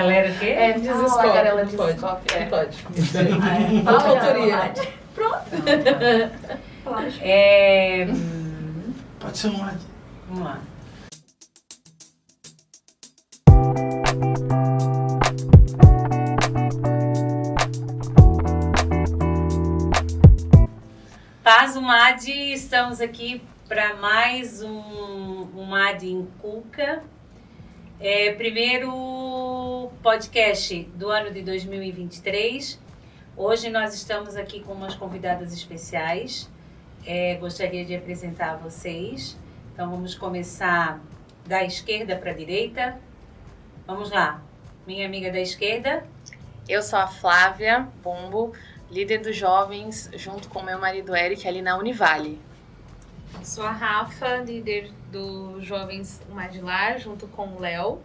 galera o quê? Desescope. Garela Não pode. desescope. Não pode. Fala, autoria. Pronto. Pode ser um lado. Vamos lá. Paz, MAD, estamos aqui para mais um MAD em Cuca. Primeiro podcast do ano de 2023. Hoje nós estamos aqui com umas convidadas especiais. Gostaria de apresentar a vocês. Então vamos começar da esquerda para a direita. Vamos lá. Minha amiga da esquerda. Eu sou a Flávia Pombo, líder dos jovens, junto com meu marido Eric, ali na Univale. Sou a Rafa, líder dos jovens Madilar, junto com o Léo.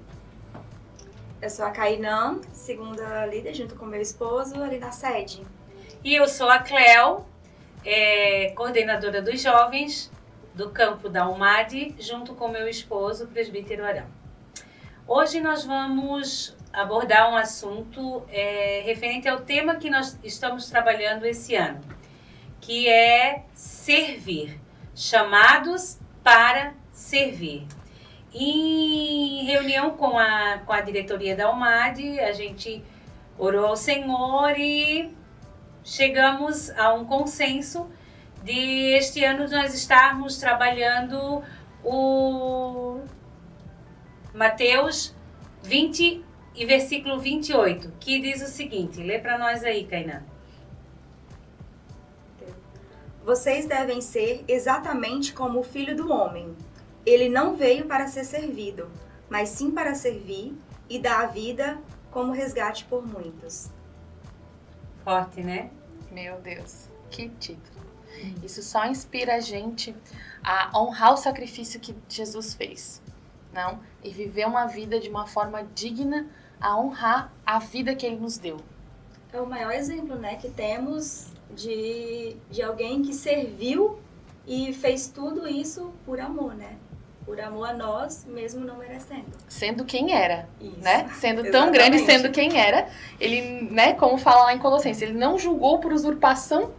Eu sou a Kainan, segunda líder, junto com meu esposo, ali na sede. E eu sou a Cleo, coordenadora dos jovens do campo da UMAD, junto com meu esposo, presbítero Arão. Hoje nós vamos abordar um assunto referente ao tema que nós estamos trabalhando esse ano, que é servir, chamados para servir. Em reunião com a diretoria da UMAD, a gente orou ao Senhor e chegamos a um consenso de este ano nós estarmos trabalhando o Mateus 20 e versículo 28, que diz o seguinte, lê para nós aí, Kainan. Vocês devem ser exatamente como o Filho do Homem. Ele não veio para ser servido, mas sim para servir e dar a vida como resgate por muitos. Forte, né? Meu Deus, que título. Isso só inspira a gente a honrar o sacrifício que Jesus fez, não? E viver uma vida de uma forma digna a honrar a vida que Ele nos deu. É o maior exemplo, né, que temos de alguém que serviu e fez tudo isso por amor, né? Por amor a nós, mesmo não merecendo. Sendo quem era, Isso. né? Sendo tão grande, Exatamente. sendo quem era. Ele, né, como fala lá em Colossenses, ele não julgou por usurpação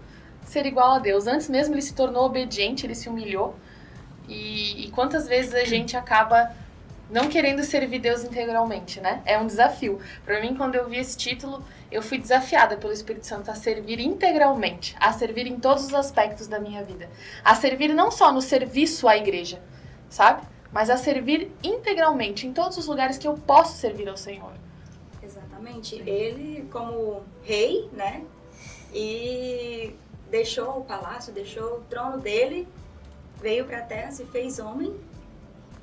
ser igual a Deus. Antes mesmo ele se tornou obediente, ele se humilhou. E quantas vezes a gente acaba não querendo servir Deus integralmente, né? É um desafio. Para mim, quando eu vi esse título, eu fui desafiada pelo Espírito Santo a servir integralmente, a servir em todos os aspectos da minha vida. A servir não só no serviço à igreja, sabe? Mas a servir integralmente em todos os lugares que eu posso servir ao Senhor. Exatamente. Ele, como rei, né? E deixou o palácio, deixou o trono dele, veio para a terra, se fez homem.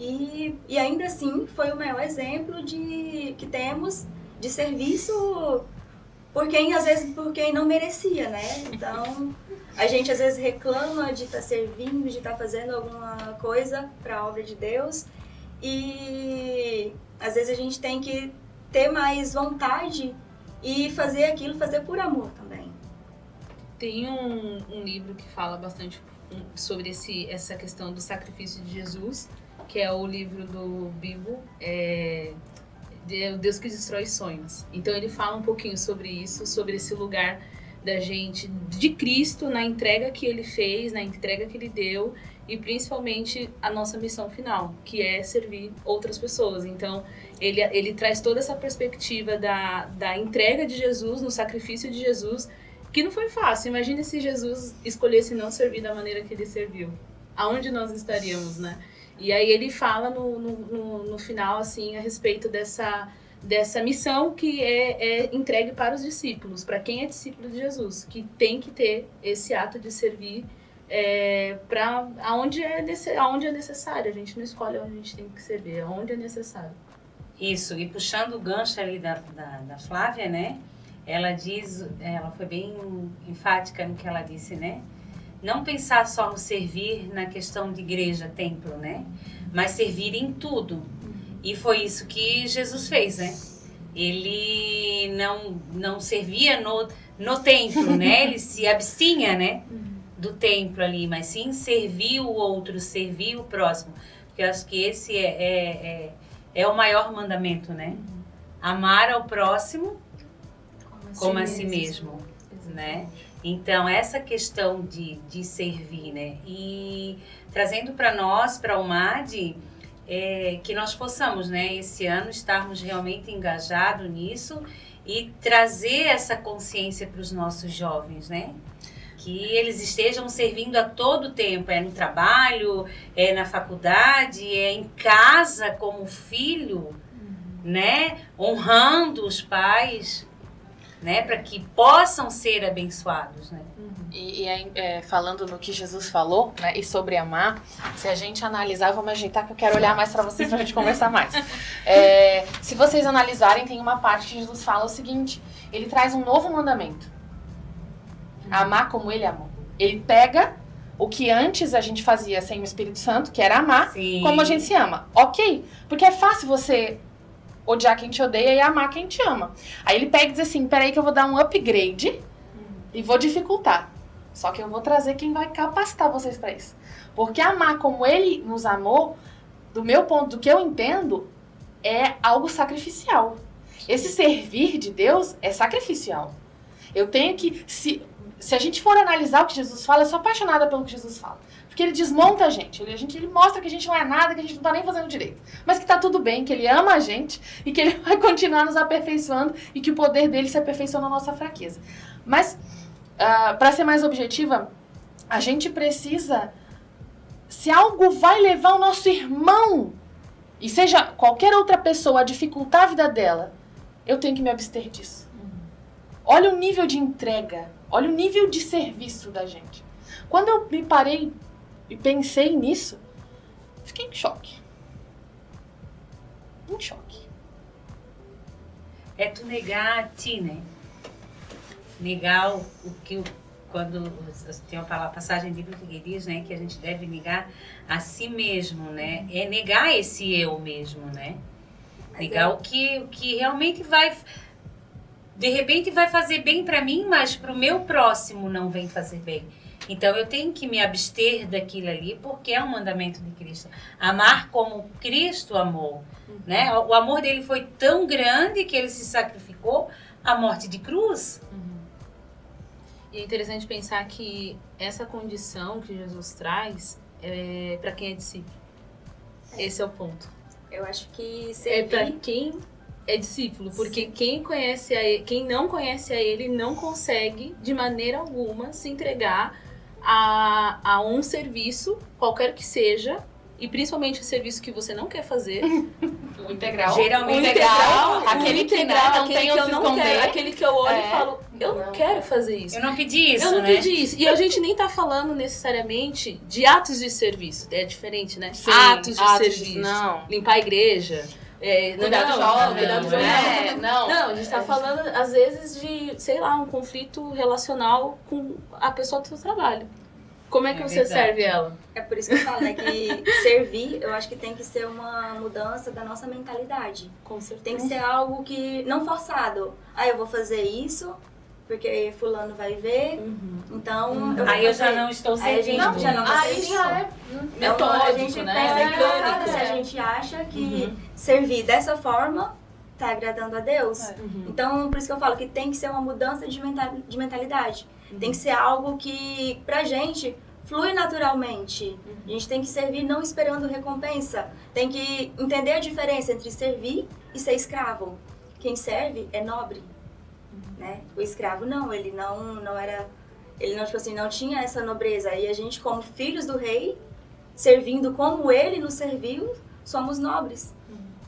E ainda assim foi o maior exemplo que temos de serviço por quem não merecia, né? Então, a gente às vezes reclama de estar servindo, de estar fazendo alguma coisa para a obra de Deus. E às vezes a gente tem que ter mais vontade e fazer aquilo, fazer por amor também. Tem um livro que fala bastante sobre essa questão do sacrifício de Jesus, que é o livro do Bibo, O Deus que Destrói Sonhos. Então ele fala um pouquinho sobre isso, sobre esse lugar da gente, de Cristo, na entrega que ele fez, na entrega que ele deu, e principalmente a nossa missão final, que é servir outras pessoas. Então ele traz toda essa perspectiva da entrega de Jesus, no sacrifício de Jesus, que não foi fácil. Imagina se Jesus escolhesse não servir da maneira que ele serviu. Aonde nós estaríamos, né? E aí ele fala no final, assim, a respeito dessa missão que é entregue para os discípulos, para quem é discípulo de Jesus, que tem que ter esse ato de servir para aonde é necessário. A gente não escolhe onde a gente tem que servir, aonde é necessário. Isso, e puxando o gancho ali da Flávia, né? Ela foi bem enfática no que ela disse, né? Não pensar só no servir na questão de igreja, templo, né? Mas servir em tudo. E foi isso que Jesus fez, né? Ele não servia no templo, né? Ele se abstinha, né? Do templo ali, mas sim servir o outro, servir o próximo. Porque eu acho que esse é o maior mandamento, né? amar ao próximo como a si mesmo, né? Então, essa questão de servir, né? E trazendo para nós, para o MAD, que nós possamos, né, esse ano, estarmos realmente engajados nisso e trazer essa consciência para os nossos jovens, né? Que eles estejam servindo a todo tempo, no trabalho, na faculdade, em casa como filho, né? Honrando os pais, né? Para que possam ser abençoados, né? E falando no que Jesus falou, né, e sobre amar, se a gente analisar, vamos ajeitar que eu quero olhar mais para vocês pra gente conversar mais. Se vocês analisarem, tem uma parte que Jesus fala o seguinte, ele traz um novo mandamento. Amar como ele amou. Ele pega o que antes a gente fazia sem o Espírito Santo, que era amar, Sim. como a gente se ama. Ok, porque é fácil você odiar quem te odeia e amar quem te ama. Aí ele pega e diz assim, peraí que eu vou dar um upgrade e vou dificultar. Só que eu vou trazer quem vai capacitar vocês para isso. Porque amar como ele nos amou, do meu ponto, do que eu entendo, é algo sacrificial. Esse servir de Deus é sacrificial. Eu tenho que... Se a gente for analisar o que Jesus fala, eu sou apaixonada pelo que Jesus fala. Porque ele desmonta a gente. Ele mostra que a gente não é nada, que a gente não tá nem fazendo direito. Mas que tá tudo bem, que ele ama a gente e que ele vai continuar nos aperfeiçoando e que o poder dele se aperfeiçoa na nossa fraqueza. Mas, para ser mais objetiva, a gente precisa... Se algo vai levar o nosso irmão, e seja qualquer outra pessoa, a dificultar a vida dela, eu tenho que me abster disso. Olha o nível de entrega, olha o nível de serviço da gente. Quando eu me parei e pensei nisso, fiquei em choque. Em choque. É tu negar a ti, né? Negar o que... Quando tem uma passagem bíblica que diz, né, que a gente deve negar a si mesmo, né? É negar esse eu mesmo, né? Negar o que realmente vai... De repente vai fazer bem para mim, mas para o meu próximo não vem fazer bem. Então eu tenho que me abster daquilo ali, porque é um mandamento de Cristo. Amar como Cristo amou, né? O amor dele foi tão grande que ele se sacrificou à morte de cruz. E é interessante pensar que essa condição que Jesus traz é para quem é discípulo. Esse é o ponto. Eu acho que É para servir... quem é discípulo, porque quem não conhece a ele não consegue de maneira alguma se entregar a um serviço, qualquer que seja, e principalmente o serviço que você não quer fazer. O integral. Geralmente o integral, aquele que não tem onde se esconder. Aquele que eu olho e falo, eu não quero fazer isso. Eu não pedi isso, Eu não né? pedi isso. E a gente nem tá falando necessariamente de atos de serviço. É diferente, né? Sim, atos de serviço. Não. Limpar a igreja. Cuidar do jovem, cuidar do jovem. Não. Não, a gente tá falando, às vezes, de, sei lá, um conflito relacional com a pessoa do seu trabalho. Como é que você verdade. serve ela? É por isso que eu falo, né, que servir, eu acho que tem que ser uma mudança da nossa mentalidade. Com certeza. Tem que ser algo que, não forçado. Eu vou fazer isso, porque fulano vai ver, então eu vou Aí eu fazer. já não estou Aí a servindo. gente já não tá Aí servindo. já é Então, a gente metódico, né? pensa Mecânico, se a gente acha que servir dessa forma tá agradando a Deus. Então, por isso que eu falo que tem que ser uma mudança de mentalidade. Tem que ser algo que, pra gente, flui naturalmente. A gente tem que servir não esperando recompensa. Tem que entender a diferença entre servir e ser escravo. Quem serve é nobre, né? O escravo não, ele não era... Ele não, tipo assim, não tinha essa nobreza. E a gente, como filhos do rei, servindo como ele nos serviu, somos nobres.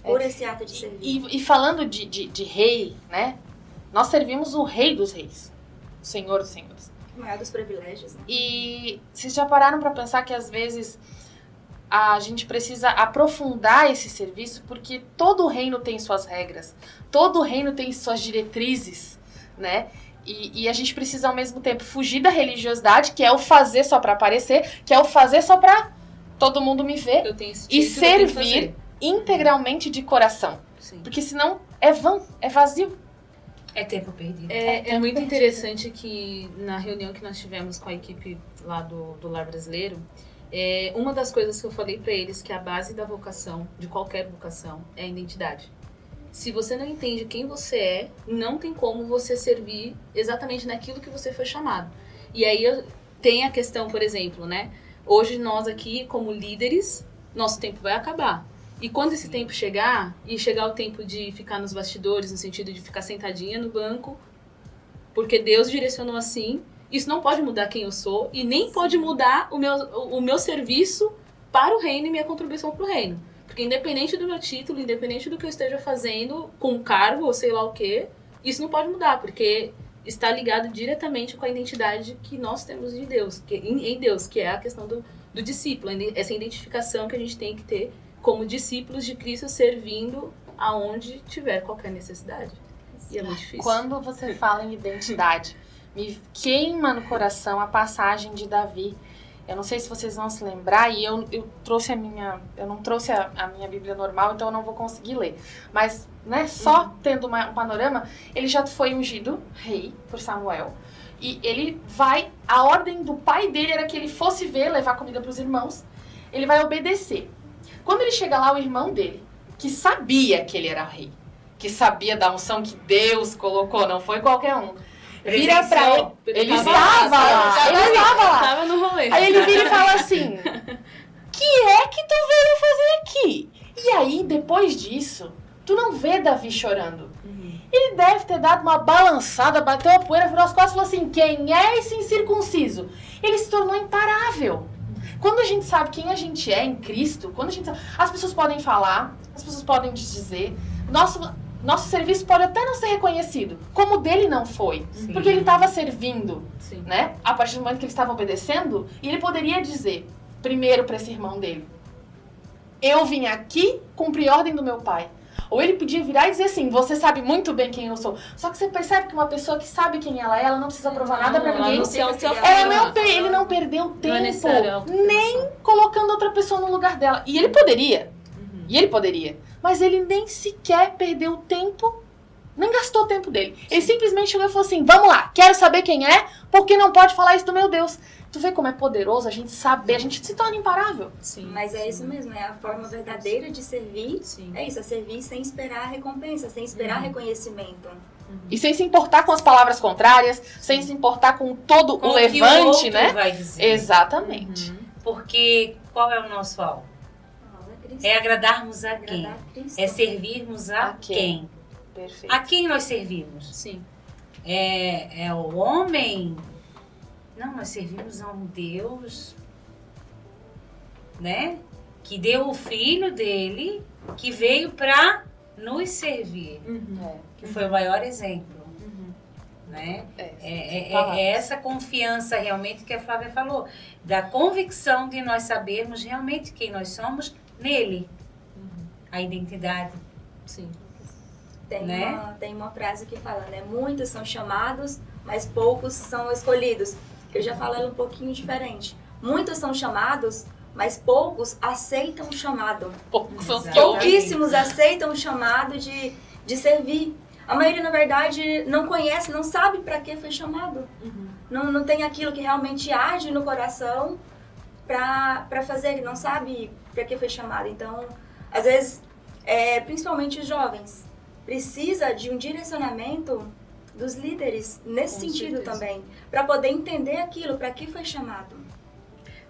Por esse ato de servir. E falando de rei, né? Nós servimos o rei dos reis. O Senhor dos senhores. O maior dos privilégios, né? E vocês já pararam para pensar que às vezes a gente precisa aprofundar esse serviço, porque todo reino tem suas regras, todo reino tem suas diretrizes, né? E a gente precisa ao mesmo tempo fugir da religiosidade, que é o fazer só para aparecer, que é o fazer só para todo mundo me ver, Eu tenho esse e título, eu tenho que servir fazer. integralmente de coração. Sim. Porque senão é vão, é vazio. É tempo perdido. É muito interessante que na reunião que nós tivemos com a equipe lá do Lar Brasileiro, uma das coisas que eu falei para eles que a base da vocação, de qualquer vocação, é a identidade. Se você não entende quem você é, não tem como você servir exatamente naquilo que você foi chamado. E aí tem a questão, por exemplo, né? Hoje nós aqui, como líderes, nosso tempo vai acabar. E quando esse tempo chegar, e chegar o tempo de ficar nos bastidores, no sentido de ficar sentadinha no banco, porque Deus direcionou assim, isso não pode mudar quem eu sou e nem pode mudar o meu serviço para o reino e minha contribuição para o reino. Porque independente do meu título, independente do que eu esteja fazendo com cargo ou sei lá o quê, isso não pode mudar, porque está ligado diretamente com a identidade que nós temos de Deus, em Deus, que é a questão do discípulo, essa identificação que a gente tem que ter como discípulos de Cristo, servindo aonde tiver qualquer necessidade. E é muito difícil. Quando você fala em identidade, me queima no coração a passagem de Davi. Eu não sei se vocês vão se lembrar, e eu trouxe eu não trouxe a minha Bíblia normal, então eu não vou conseguir ler. Mas, né, só tendo um panorama, ele já foi ungido rei por Samuel. E ele vai, a ordem do pai dele era que ele fosse levar comida para os irmãos. Ele vai obedecer. Quando ele chega lá, o irmão dele, que sabia que ele era rei, que sabia da unção que Deus colocou, não foi qualquer um, vira pra ele. Ele estava lá. Tava no rolê. Aí ele vira e fala assim: que é que tu veio fazer aqui? E aí, depois disso, tu não vê Davi chorando. Ele deve ter dado uma balançada, bateu a poeira, virou as costas e falou assim: quem é esse incircunciso? Ele se tornou imparável. Quando a gente sabe quem a gente é em Cristo, quando a gente sabe, as pessoas podem falar, as pessoas podem dizer, nosso serviço pode até não ser reconhecido, como o dele não foi. Sim. Porque ele estava servindo, né? A partir do momento que ele estava obedecendo, e ele poderia dizer, primeiro para esse irmão dele: eu vim aqui cumprir ordem do meu pai. Ou ele podia virar e dizer assim: você sabe muito bem quem eu sou. Só que você percebe que uma pessoa que sabe quem ela é, ela não precisa provar nada pra ninguém. Ele não perdeu tempo nem colocando outra pessoa no lugar dela. E ele poderia. Mas ele nem sequer perdeu tempo, nem gastou o tempo dele. Ele simplesmente chegou e falou assim: vamos lá, quero saber quem é, porque não pode falar isso do meu Deus. Tu vê como é poderoso a gente saber, a gente se torna imparável. Sim, mas é isso mesmo, é a forma verdadeira de servir. Sim. É isso, é servir sem esperar recompensa, sem esperar reconhecimento. E sem se importar com as palavras contrárias, sem se importar com todo o levante, né? Vai dizer. Exatamente. Porque qual é o nosso alvo? É agradarmos a quem? É servirmos a quem? Perfeito. A quem nós servimos? Sim. É o homem? Não, nós servimos a um Deus, né? Que deu o filho dele, que veio para nos servir. Que foi o maior exemplo. Né? É essa confiança realmente que a Flávia falou, da convicção de nós sabermos realmente quem nós somos nele. A identidade. Sim. Tem uma frase que fala, né? Muitos são chamados, mas poucos são escolhidos. Eu já falo ela um pouquinho diferente. Muitos são chamados, mas poucos aceitam o chamado. Pouquíssimos aceitam o chamado de servir. A maioria, na verdade, não conhece, não sabe para que foi chamado. Não tem aquilo que realmente arde no coração para fazer. Ele não sabe para que foi chamado. Então, às vezes, principalmente os jovens, precisa de um direcionamento dos líderes nesse sentido também, para poder entender aquilo, para que foi chamado.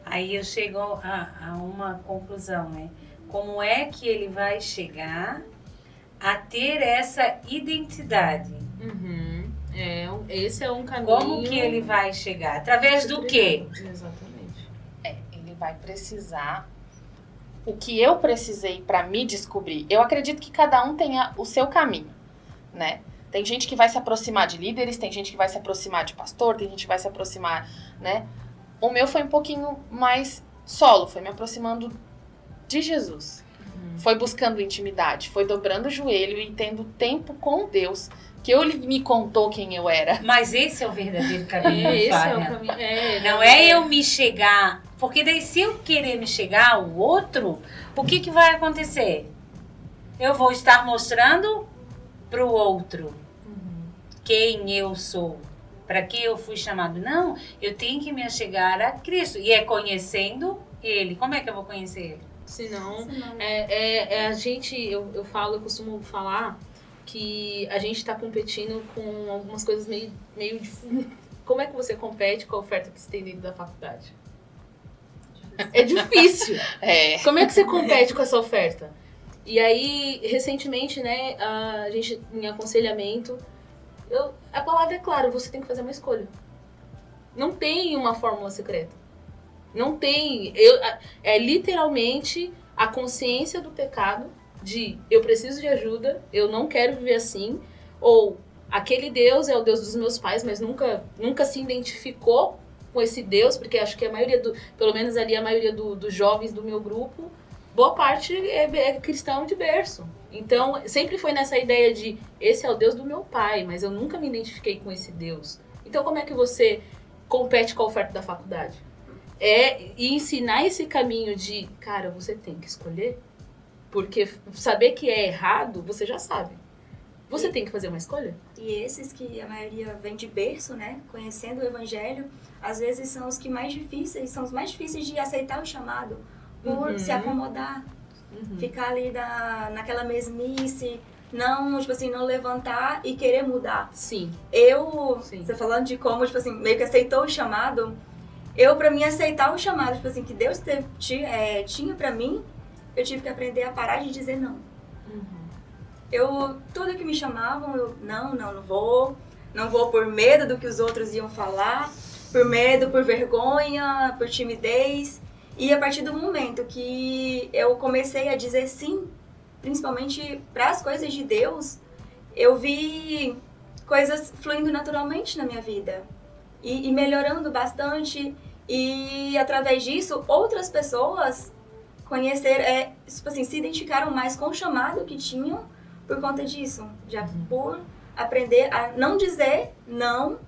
Aí eu chego a uma conclusão, né? Como é que ele vai chegar a ter essa identidade? Esse é um caminho. Como que ele vai chegar? Através do quê? Exatamente. Ele vai precisar. O que eu precisei para me descobrir. Eu acredito que cada um tenha o seu caminho, né? Tem gente que vai se aproximar de líderes, tem gente que vai se aproximar de pastor, tem gente que vai se aproximar, né? O meu foi um pouquinho mais solo, foi me aproximando de Jesus. Foi buscando intimidade, foi dobrando o joelho e tendo tempo com Deus, que ele me contou quem eu era. Mas esse é o verdadeiro caminho. Esse é o caminho. Não é eu me chegar, porque daí se eu querer me chegar ao outro, o que vai acontecer? Eu vou estar mostrando para o outro quem eu sou, para que eu fui chamado. Não, eu tenho que me achegar a Cristo, e é conhecendo Ele. Como é que eu vou conhecer Ele? Senão, a gente, eu costumo falar que a gente tá competindo com algumas coisas meio como é que você compete com a oferta que você tem dentro da faculdade? É difícil. Como é que você compete com essa oferta? E aí, recentemente, né, a gente, em aconselhamento, a palavra é clara, você tem que fazer uma escolha. Não tem uma fórmula secreta. Não tem. É literalmente a consciência do pecado de eu preciso de ajuda, eu não quero viver assim, ou aquele Deus é o Deus dos meus pais, mas nunca se identificou com esse Deus, porque acho que a maioria, pelo menos ali a maioria dos jovens do meu grupo, boa parte é cristão de berço. Então, sempre foi nessa ideia de esse é o Deus do meu pai, mas eu nunca me identifiquei com esse Deus. Então, como é que você compete com a oferta da faculdade? E ensinar esse caminho de, cara, você tem que escolher, porque saber que é errado, você já sabe. Você tem que fazer uma escolha. E esses que a maioria vem de berço, né, conhecendo o evangelho, às vezes são os mais difíceis de aceitar o chamado, por se acomodar, ficar ali naquela mesmice, não, tipo assim, não levantar e querer mudar. Sim. Você falando de como, tipo assim, meio que aceitou o chamado, pra mim aceitar o chamado, tipo assim, que Deus tinha pra mim, eu tive que aprender a parar de dizer não. Tudo que me chamavam, não vou por medo do que os outros iam falar, por medo, por vergonha, por timidez. E a partir do momento que eu comecei a dizer sim, principalmente para as coisas de Deus, eu vi coisas fluindo naturalmente na minha vida e melhorando bastante. E através disso, outras pessoas conheceram, tipo assim, se identificaram mais com o chamado que tinham por conta disso, já por aprender a não dizer não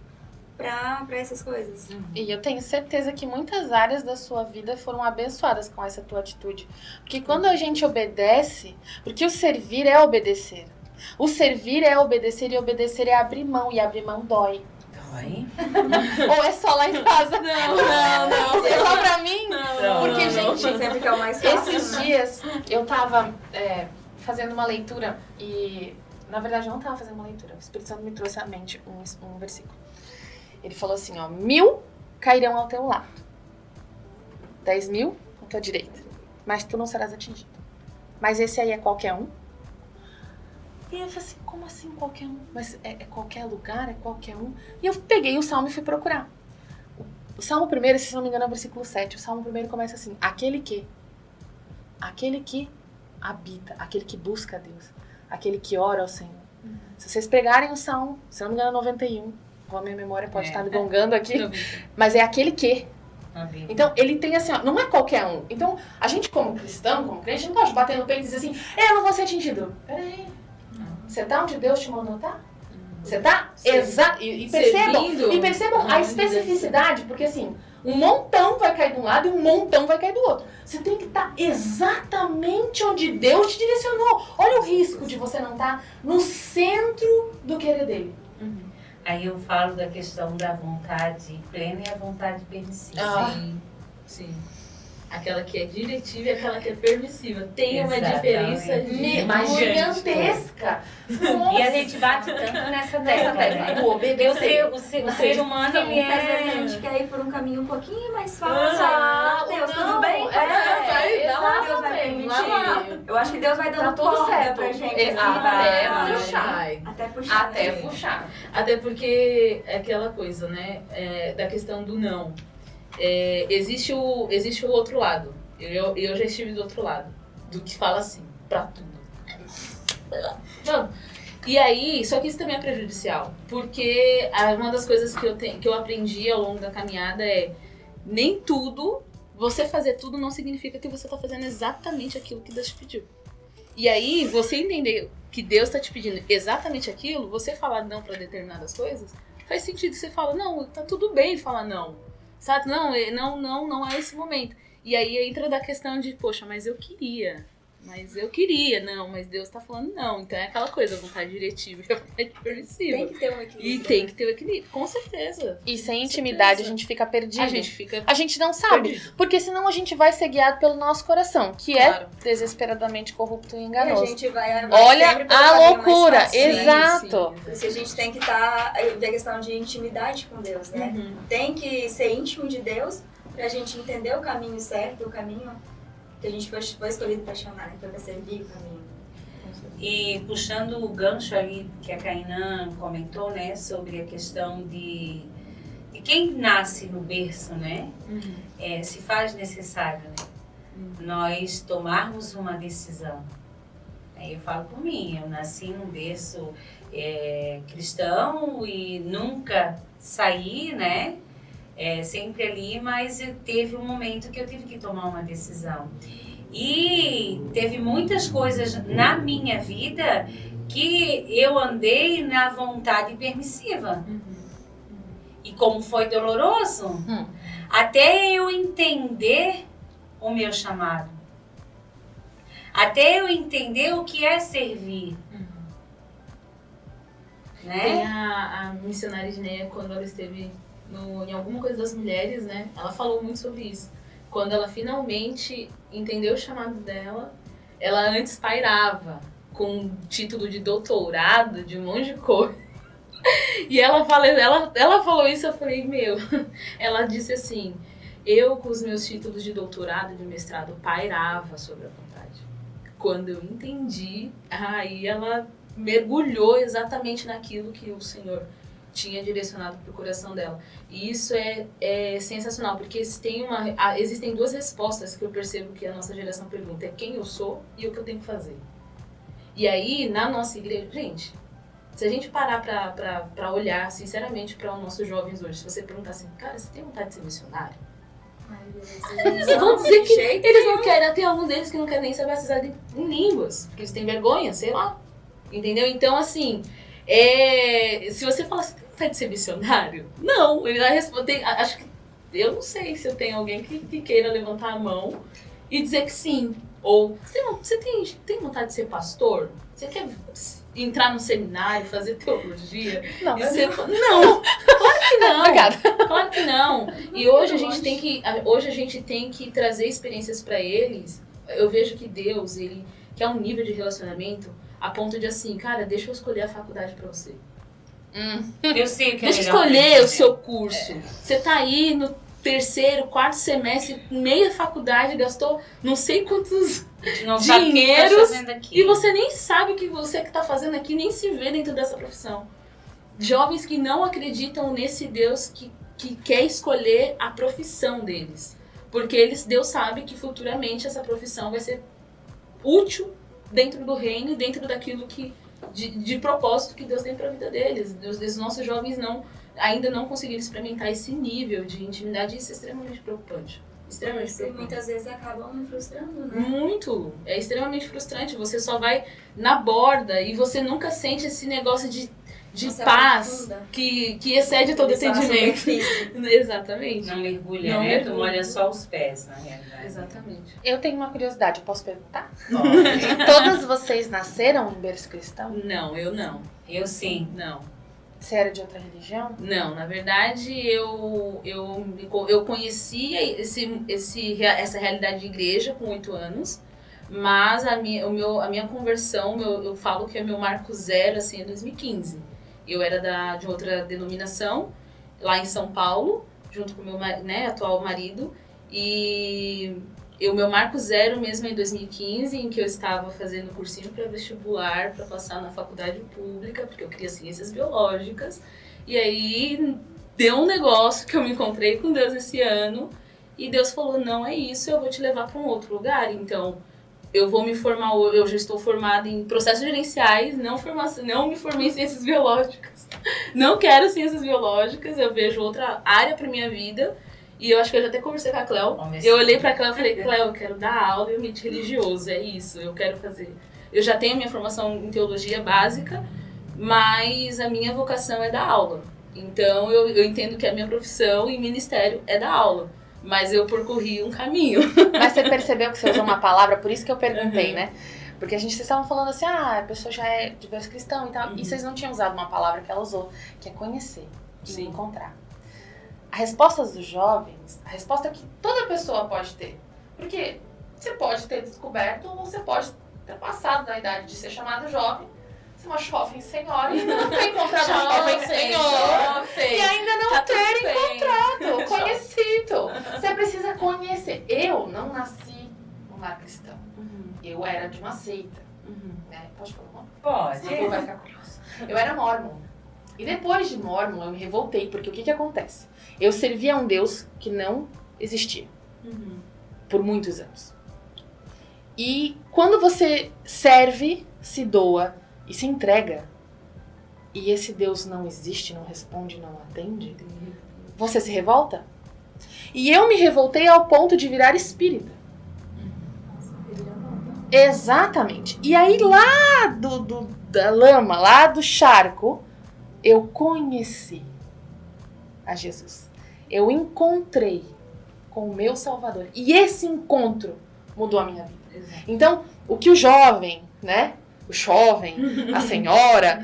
para essas coisas. E eu tenho certeza que muitas áreas da sua vida foram abençoadas com essa tua atitude. Porque quando a gente obedece, porque o servir é obedecer. O servir é obedecer e obedecer é abrir mão, e abrir mão dói. Dói? Ou é só lá em casa? Não. É só pra mim? Não. Porque, gente, sempre que é o mais fácil, esses dias eu tava fazendo uma leitura e, na verdade, eu não tava fazendo uma leitura. O Espírito Santo me trouxe à mente um versículo. Ele falou assim, 1.000 cairão ao teu lado, 10.000 à tua direita, mas tu não serás atingido. Mas esse aí é qualquer um? E eu falei assim, como assim qualquer um? Mas é qualquer lugar, é qualquer um? E eu peguei o Salmo e fui procurar. O Salmo 1, se não me engano, é o versículo 7. O Salmo 1 começa assim, aquele que habita, aquele que busca a Deus, aquele que ora ao Senhor. Se vocês pegarem o Salmo, se não me engano, 91, a minha memória pode estar me gongando aqui, mas é aquele que. Então, ele tem assim, não é qualquer um. Então, a gente como cristão, como crente, não pode bater no peito e dizer assim, eu não vou ser atingido. Peraí. Você tá onde Deus te mandou tá? Você tá? Exato. E percebam a especificidade, porque assim, um montão vai cair de um lado e um montão vai cair do outro. Você tem que estar exatamente onde Deus te direcionou. Olha o risco de você não estar no centro do querer dele. Aí eu falo da questão da vontade plena e a vontade permissiva. Sim. Aquela que é diretiva e aquela que é permissiva. Tem uma Exatamente. diferença gigantesca. E a gente bate tanto nessa tecla. O obedecer. O ser humano, ele Às vezes a gente quer ir por um caminho um pouquinho mais fácil. Deus, tudo bem? Deus vai permitir. Eu acho que Deus vai dando tudo corda certo pra gente. Até puxar. Até porque é aquela coisa, né? Da questão do não. Existe o outro lado. Eu já estive do outro lado. Do que fala assim, pra tudo. Não. E aí, só que isso também é prejudicial. Porque uma das coisas que eu aprendi ao longo da caminhada nem tudo, você fazer tudo não significa que você tá fazendo exatamente aquilo que Deus te pediu. E aí, você entender que Deus tá te pedindo exatamente aquilo, você falar não pra determinadas coisas, faz sentido. Você fala, não, tá tudo bem falar não. Sabe? Não é esse momento. E aí entra da questão de, poxa, mas eu queria, mas eu queria, não, mas Deus tá falando não. Então é aquela coisa, a vontade diretiva e a vontade permissiva. Tem que ter um equilíbrio. E tem que ter o equilíbrio, com certeza. E sem Com intimidade certeza. a gente fica perdido. A gente não sabe. perdido. Porque senão a gente vai ser guiado pelo nosso coração, que Claro. é desesperadamente corrupto e E a enganoso. gente vai Olha sempre pelo a caminho mais loucura, fácil, né? exato. Por isso a gente tem que ver a questão de intimidade com Deus, né? Uhum. Tem que ser íntimo de Deus pra gente entender o caminho certo, o caminho que a gente foi escolhido pra chamar, né? Pra servir o caminho. E puxando o gancho ali que a Kainan comentou, né, sobre a questão de quem nasce no berço, né, se faz necessário, né, nós tomarmos uma decisão. Eu falo por mim, eu nasci num berço cristão e nunca saí, né, sempre ali, mas teve um momento que eu tive que tomar uma decisão. E teve muitas coisas na minha vida que eu andei na vontade permissiva. E como foi doloroso, até eu entender o meu chamado. Até eu entender o que é servir. Tem Né? a missionária Gineia, quando ela esteve em alguma coisa das mulheres, né? Ela falou muito sobre isso. Quando ela finalmente entendeu o chamado dela, ela antes pairava com título de doutorado, de um monte de coisa. E ela falou isso, eu falei, meu... Ela disse assim, eu com os meus títulos de doutorado e de mestrado pairava sobre a vontade. Quando eu entendi, aí ela mergulhou exatamente naquilo que o Senhor tinha direcionado para o coração dela. E isso é sensacional, porque existem duas respostas que eu percebo que a nossa geração pergunta. É quem eu sou e o que eu tenho que fazer. E aí, na nossa igreja... Gente, se a gente parar para olhar sinceramente para os nossos jovens hoje, se você perguntar assim, cara, você tem vontade de ser missionário? Eles vão dizer que eles não querem. Tem alguns deles que não querem nem ser batizados em línguas, porque eles têm vergonha, sei lá. Entendeu? Então, assim... se você falar assim, tem vontade de ser missionário? Não, ele vai responder. Acho que eu não sei se eu tenho alguém que queira levantar a mão e dizer que sim. Ou você tem vontade de ser pastor? Você quer entrar no seminário, fazer teologia? Não, Não, claro que não. Obrigada. Claro que não. E hoje a gente tem que trazer experiências para eles. Eu vejo que Deus, ele quer um nível de relacionamento a ponto de assim, cara, deixa eu escolher a faculdade pra você. Eu sei o que é Deixa eu melhor pra escolher você. o seu curso. Você tá aí no terceiro, quarto semestre, meia faculdade, gastou não sei quantos Não sabe o que tá dinheiros fazendo aqui. e você nem sabe o que você que tá fazendo aqui, nem se vê dentro dessa profissão. Jovens que não acreditam nesse Deus que quer escolher a profissão deles. Porque Deus sabe que futuramente essa profissão vai ser útil dentro do reino e dentro daquilo de propósito que Deus tem para a vida deles. Os nossos jovens ainda não conseguiram experimentar esse nível de intimidade, e isso é extremamente preocupante. Extremamente E preocupante. muitas vezes acabam me frustrando, né? Muito! É extremamente frustrante. Você só vai na borda e você nunca sente esse negócio de Nossa, paz profunda. que excede todo Só na entendimento. superfície. Exatamente. Não mergulha, Não né? mergulha. Tu molha só os pés, na realidade. Exatamente. Eu tenho uma curiosidade, eu posso perguntar? Ó, Todas vocês nasceram em berço cristão? Não, eu não. eu sim. Não. Você era de outra religião? Não, na verdade eu conheci essa realidade de igreja com 8 anos, mas a minha conversão, eu falo que é meu marco zero assim, é 2015. Eu era de outra denominação, lá em São Paulo, junto com o meu atual marido, e o meu marco zero mesmo é em 2015, em que eu estava fazendo cursinho para vestibular, para passar na faculdade pública, porque eu queria ciências biológicas. E aí deu um negócio que eu me encontrei com Deus esse ano, e Deus falou, não é isso, eu vou te levar para um outro lugar. Então, eu vou me formar, eu já estou formada em processos gerenciais, não me formei em ciências biológicas. Não quero ciências biológicas, eu vejo outra área para minha vida. E eu acho que eu já até conversei com a Cléo. Eu olhei pra Cléo e falei, Cléo, eu quero dar aula em ambiente religioso, é isso, eu quero fazer. Eu já tenho minha formação em teologia básica, mas a minha vocação é dar aula. Então eu entendo que a minha profissão e ministério é dar aula. mas eu percorri um caminho. Mas você percebeu que você usou uma palavra, por isso que eu perguntei, né? Porque vocês estavam falando assim, a pessoa já é de berço cristão e tal. E vocês não tinham usado uma palavra que ela usou, que é conhecer e Sim. encontrar. A resposta dos jovens, a resposta que toda pessoa pode ter. Porque você pode ter descoberto ou você pode ter passado da idade de ser chamado jovem, ser uma jovem senhora e ainda não ter encontrado uma jovem senhora. E ainda não ter encontrado, conhecido. Você precisa conhecer. Eu não nasci num lar cristão. Eu era de uma seita. Né? Pode falar o nome? Pode. Senão vai ficar curioso. Eu era mórmon. E depois de mórmon, eu me revoltei. Porque o que acontece? Eu servia a um Deus que não existia. Por muitos anos. E quando você serve, se doa e se entrega, e esse Deus não existe, não responde, não atende, você se revolta? E eu me revoltei ao ponto de virar espírita. Exatamente. E aí lá da lama, lá do charco, eu conheci a Jesus. Eu encontrei com o meu Salvador. E esse encontro mudou a minha vida. Exato. Então, o que o jovem, né? O jovem, a senhora,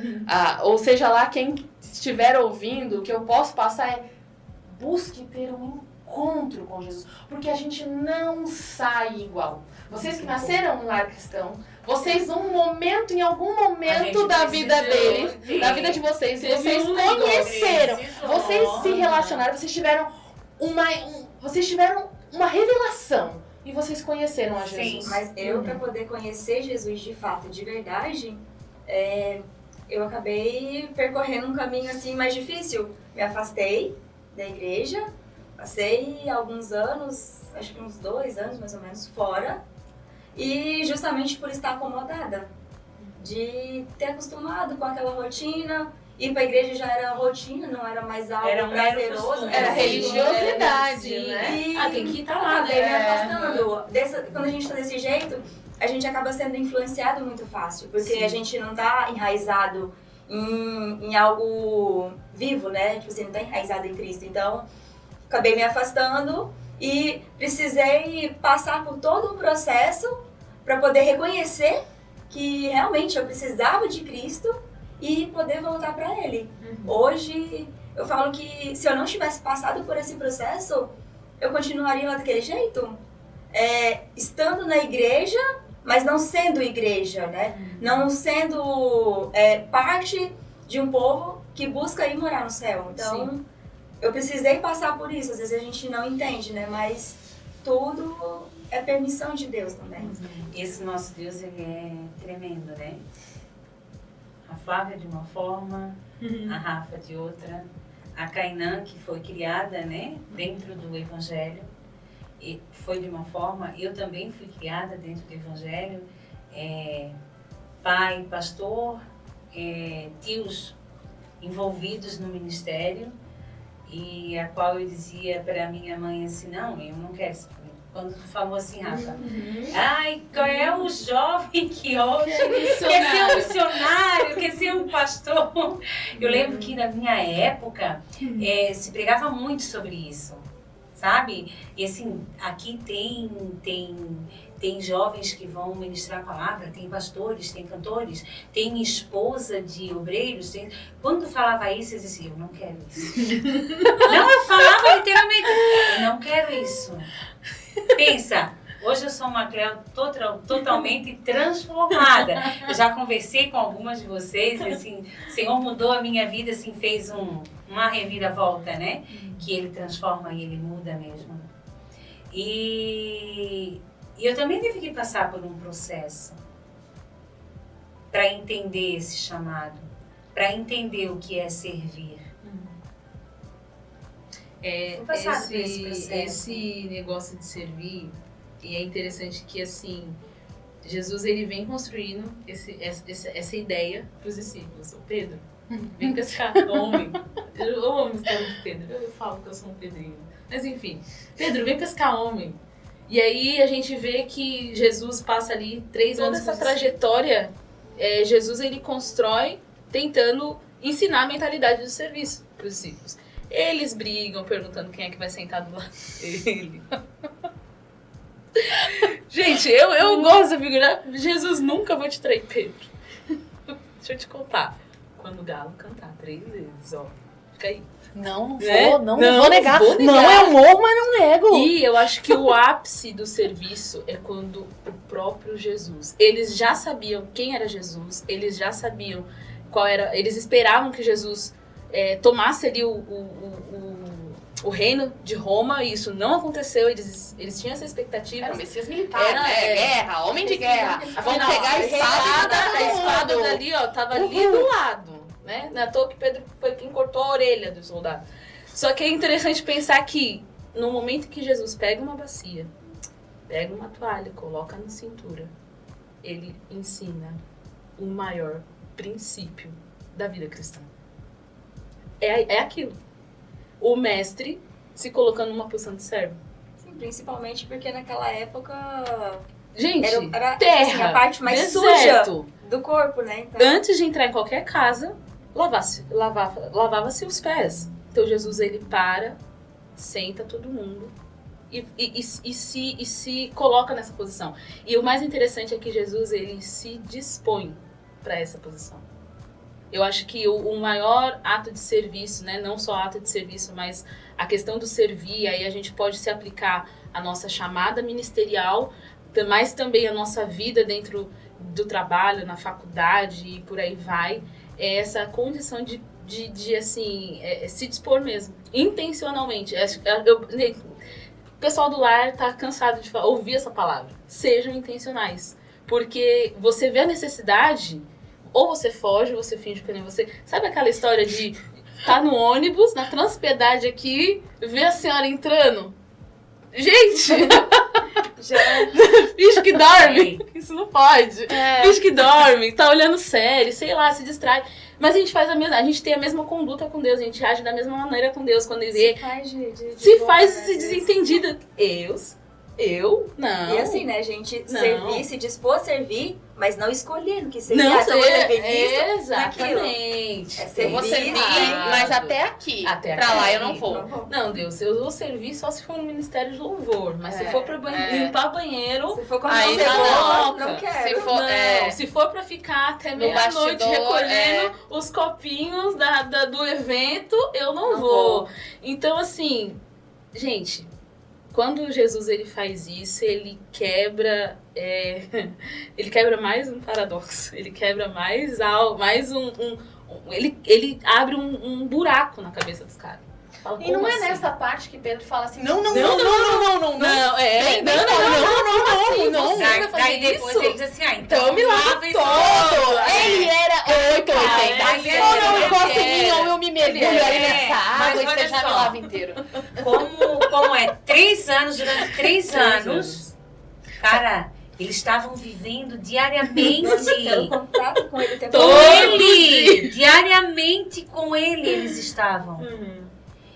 ou seja lá quem estiver ouvindo, o que eu posso passar é busque ter um encontro com Jesus. Porque a gente não sai igual. Vocês que nasceram no lar cristão, vocês em algum momento da vida deles, da vida de vocês, vocês conheceram, vocês se relacionaram, vocês tiveram uma revelação e vocês conheceram a Jesus. Sim, mas eu, para poder conhecer Jesus de fato, de verdade, eu acabei percorrendo um caminho assim mais difícil. Me afastei da igreja, passei alguns anos, acho que uns 2 anos mais ou menos, fora. E justamente por estar acomodada, de ter acostumado com aquela rotina, ir pra igreja já era rotina, não era mais algo Era um mero prazeroso. costume. Era religiosidade, Sim. né? E Tem que estar lá, acabei me né? afastando. Quando a gente tá desse jeito, a gente acaba sendo influenciado muito fácil, porque Sim. a gente não tá enraizado em algo vivo, né? Tipo assim, não tá enraizado em Cristo. Então, acabei me afastando e precisei passar por todo um processo para poder reconhecer que realmente eu precisava de Cristo e poder voltar para Ele. Hoje, eu falo que se eu não tivesse passado por esse processo, eu continuaria lá daquele jeito, estando na igreja, mas não sendo igreja, né? Não sendo parte de um povo que busca ir morar no céu. Então, eu precisei passar por isso. Às vezes a gente não entende, né? Mas tudo é permissão de Deus também. Esse nosso Deus, ele é tremendo, né? A Flávia de uma forma, a Rafa de outra, a Cainã, que foi criada, né, dentro do Evangelho, e foi de uma forma, eu também fui criada dentro do Evangelho, pai, pastor, tios envolvidos no ministério, e a qual eu dizia para minha mãe assim, não, eu não quero isso. Quando tu falou assim, Rafa, ai, qual é o jovem que hoje quer ser um missionário, quer ser um pastor? Eu lembro que na minha época se pregava muito sobre isso, sabe? E assim, aqui tem jovens que vão ministrar a palavra, tem pastores, tem cantores, tem esposa de obreiros. Quando falava isso, eu dizia, eu não quero isso. Não, eu falava literalmente, eu não quero isso. Pensa, hoje eu sou uma Cleo totalmente transformada. Eu já conversei com algumas de vocês e assim, o Senhor mudou a minha vida, assim, fez uma reviravolta, né? Que Ele transforma e Ele muda mesmo. E eu também tive que passar por um processo para entender esse chamado, para entender o que é servir. Esse negócio de servir, e é interessante que assim, Jesus ele vem construindo essa ideia para os discípulos. O Pedro, vem pescar homem. Eu amo esse termo de Pedro, eu falo que eu sou um pedrinho. Mas enfim, Pedro, vem pescar homem. E aí a gente vê que Jesus passa ali 3 anos. Toda essa trajetória, Jesus ele constrói tentando ensinar a mentalidade do serviço para os discípulos. Eles brigam perguntando quem é que vai sentar do lado dele. Gente, eu gosto da figura. Jesus nunca vai te trair, Pedro. Deixa eu te contar. Quando o galo cantar 3 vezes, ó. Fica aí. Não Né? vou negar. vou negar. Não é humor, mas não nego. E eu acho que o ápice do serviço é quando o próprio Jesus. Eles já sabiam quem era Jesus, eles já sabiam qual era. Eles esperavam que Jesus tomasse ali o reino de Roma, e isso não aconteceu. Eles tinham essa expectativa. Era o Messias militar, Era, guerra, homem de guerra. Vamos Afinal, pegar a espada a espada dali, ó, tava ali do lado, né? Na toa que Pedro foi quem cortou a orelha do soldado. Só que é interessante pensar que no momento que Jesus pega uma bacia, pega uma toalha, coloca na cintura, ele ensina o maior princípio da vida cristã. É aquilo. O mestre se colocando numa posição de servo. Sim, principalmente porque naquela época Gente, era terra, assim, a parte mais deserto. suja do corpo, né? Então, Antes de entrar em qualquer casa, lavava-se os pés. Então Jesus, ele senta todo mundo e se coloca nessa posição. E o mais interessante é que Jesus, ele se dispõe para essa posição. Eu acho que o maior ato de serviço, né, não só ato de serviço, mas a questão do servir, aí a gente pode se aplicar à nossa chamada ministerial, mas também a nossa vida dentro do trabalho, na faculdade e por aí vai, é essa condição de assim, se dispor mesmo, intencionalmente. O pessoal do lar tá cansado de ouvir essa palavra. Sejam intencionais, porque você vê a necessidade, ou você foge, ou você finge que nem você. Sabe aquela história de tá no ônibus, na Transpiedade aqui, vê a senhora entrando? Gente! Finge que dorme. Isso não pode. Finge que dorme, tá olhando série, sei lá, se distrai. Mas a gente faz a gente tem a mesma conduta com Deus, a gente age da mesma maneira com Deus quando ele se faz desentendido. Eu? Não. E assim, né, gente, Não. servir, se dispor a servir, mas não escolhendo que servir. Não, eu vou servir nisso, naquilo. exatamente. É Eu servir, vou servir, errado. mas até aqui. Até pra aqui. lá eu não vou. Não, Deus, eu vou servir só se for no ministério de louvor. Mas se É, for pra limpar banheiro, Se for com Aí você, já não, não. não quero. Se for- não. Se for pra ficar até No meia-noite bastidor, recolhendo os copinhos do evento, eu não vou. Então, assim, gente, quando Jesus ele faz isso, ele quebra mais um paradoxo. Ele quebra mais ele abre um buraco na cabeça dos caras. Fala, E não como é assim? nessa parte que Pedro fala assim, Não, não. Daí depois ele diz assim, Então me lava todo. Ele era 880. Aí Ou eu ele encosto em era. mim, ou eu me mergulho Ele ali era. nessa água Mas e olha você já me só. lava inteiro. como é 3 anos, durante 3 anos, cara, eles estavam vivendo diariamente Tendo contato com ele o tempo com Todo todo. ele. Diariamente com ele eles estavam. Uhum.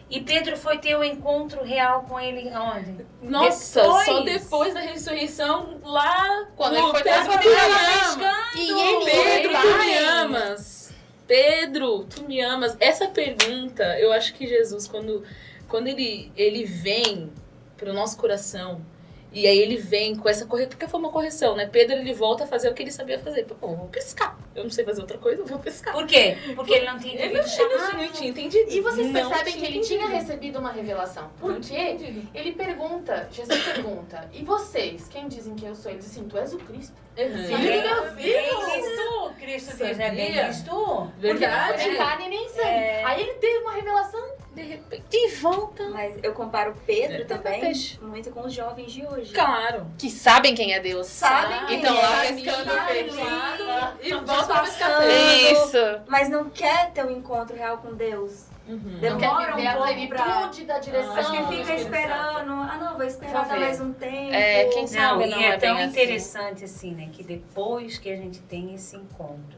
E Pedro foi ter o encontro real com ele onde? Nossa, Depois. só depois da ressurreição, lá Quando no ele foi Pedro, pra tu me Samaria. ama. E ele Pedro, tu vai. me amas. Pedro, tu me amas. Essa pergunta, eu acho que Jesus, quando ele vem pro nosso coração, e aí ele vem com essa correção, porque foi uma correção, né? Pedro, ele volta a fazer o que ele sabia fazer. Pô, eu vou pescar. Eu não sei fazer outra coisa, eu vou pescar. Por quê? Porque ele não tinha Ele entendido não tinha entendido. E vocês Não percebem que ele tinha entendido. recebido uma revelação. Não Porque tinha entendido. ele pergunta, Jesus pergunta, e vocês, quem dizem que eu sou? Ele diz assim, tu és o Cristo. Uhum. Filho do meu filho. Cristo. Cristo Deus é bem Sabia? Cristo. Porque não foi Verdade. de carne nem sangue. É. Aí ele teve uma revelação. De repente, de volta. Mas eu comparo Pedro É, também peixe. muito com os jovens de hoje. Claro. Que sabem quem é Deus. Sabem quem Então é. lá Sabem pescando quem é. peixe. E Estão volta a pescar disfarçando. peixe. Isso. Mas não quer ter um encontro real com Deus. Uhum. Não Demora quer viver um a pouco pra... plenitude da direção. Acho que do fica Espírito esperando. Ah, não, vou esperar Vou dar ver. mais um tempo. É, quem Não, sabe e não é é tão bem assim. interessante assim, né? Que depois que a gente tem esse encontro,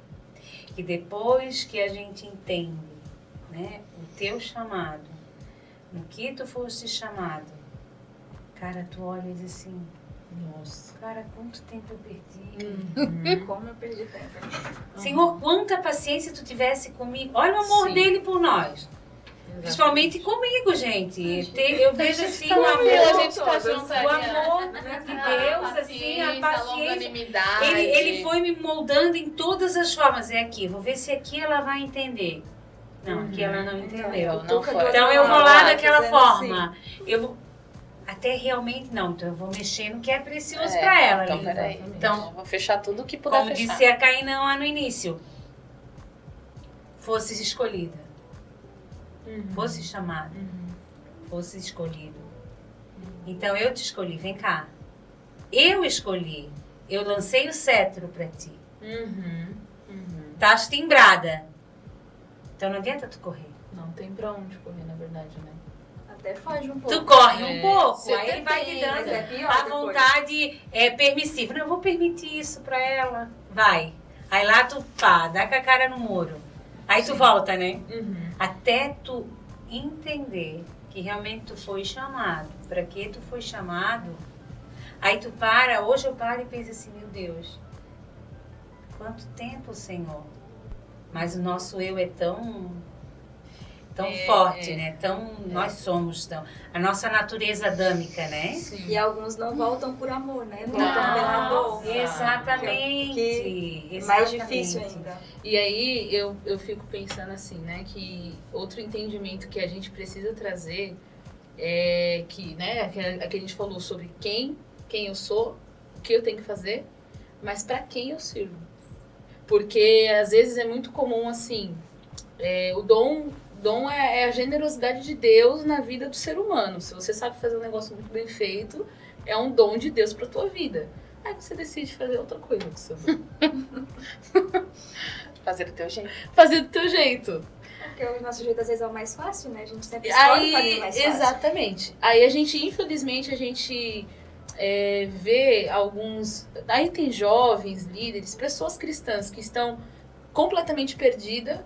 que depois que a gente entende, né? O teu chamado, no que tu foste chamado, cara, tu olha e diz assim, nossa, cara, quanto tempo eu perdi. Como eu perdi tempo. Senhor, quanta paciência tu tivesse comigo. Olha o amor Sim. dele por nós. Principalmente comigo, gente. Eu vejo assim o A amor, gente tá junto o ali, né? amor de Deus, assim, a paciência. longanimidade. Ele foi me moldando em todas as formas. É aqui, vou ver se aqui ela vai entender. Não, aqui ela não entendeu. Não foi. Então eu vou lá daquela dizendo forma. Eu vou até realmente não, então eu vou mexer no que é precioso pra ela. Então, Lívia. peraí. Então, Eu vou fechar tudo que puder como fechar. disse a Cainã lá no início, fosses escolhida, fosse chamada, fosse escolhido. Então eu te escolhi, vem cá. Eu escolhi, eu lancei o cetro pra ti. Estás timbrada. Então não adianta tu correr. Não tem pra onde correr, na verdade, né? Até foge um pouco. Tu corre um É, pouco, você aí ele vai te tem, dando mas é pior a depois. vontade permissiva. Não, eu vou permitir isso pra ela. Vai. Aí lá tu pá, dá com a cara no muro. Aí tu volta, né? Até tu entender que realmente tu foi chamado. Pra que tu foi chamado? Aí tu para, hoje eu paro e penso assim, meu Deus, quanto tempo, Senhor? Mas o nosso eu é tão forte, né? Nós somos tão... A nossa natureza adâmica, né? Sim. E alguns não voltam por amor, né? Voltam Não, pela dor. exatamente. Que é mais difícil exatamente. ainda. E aí eu fico pensando assim, né, que outro entendimento que a gente precisa trazer é que, né, a que a gente falou sobre quem eu sou, o que eu tenho que fazer, mas para quem eu sirvo. Porque às vezes é muito comum assim, o dom é a generosidade de Deus na vida do ser humano. Se você sabe fazer um negócio muito bem feito, é um dom de Deus para tua vida. Aí você decide fazer outra coisa com o seu dom. Fazer do teu jeito. Fazer do teu jeito. Porque o nosso jeito às vezes é o mais fácil, né? A gente sempre escolhe o caminho mais fácil. Exatamente. Aí a gente, infelizmente, vê alguns... Aí tem jovens, líderes, pessoas cristãs que estão completamente perdidas,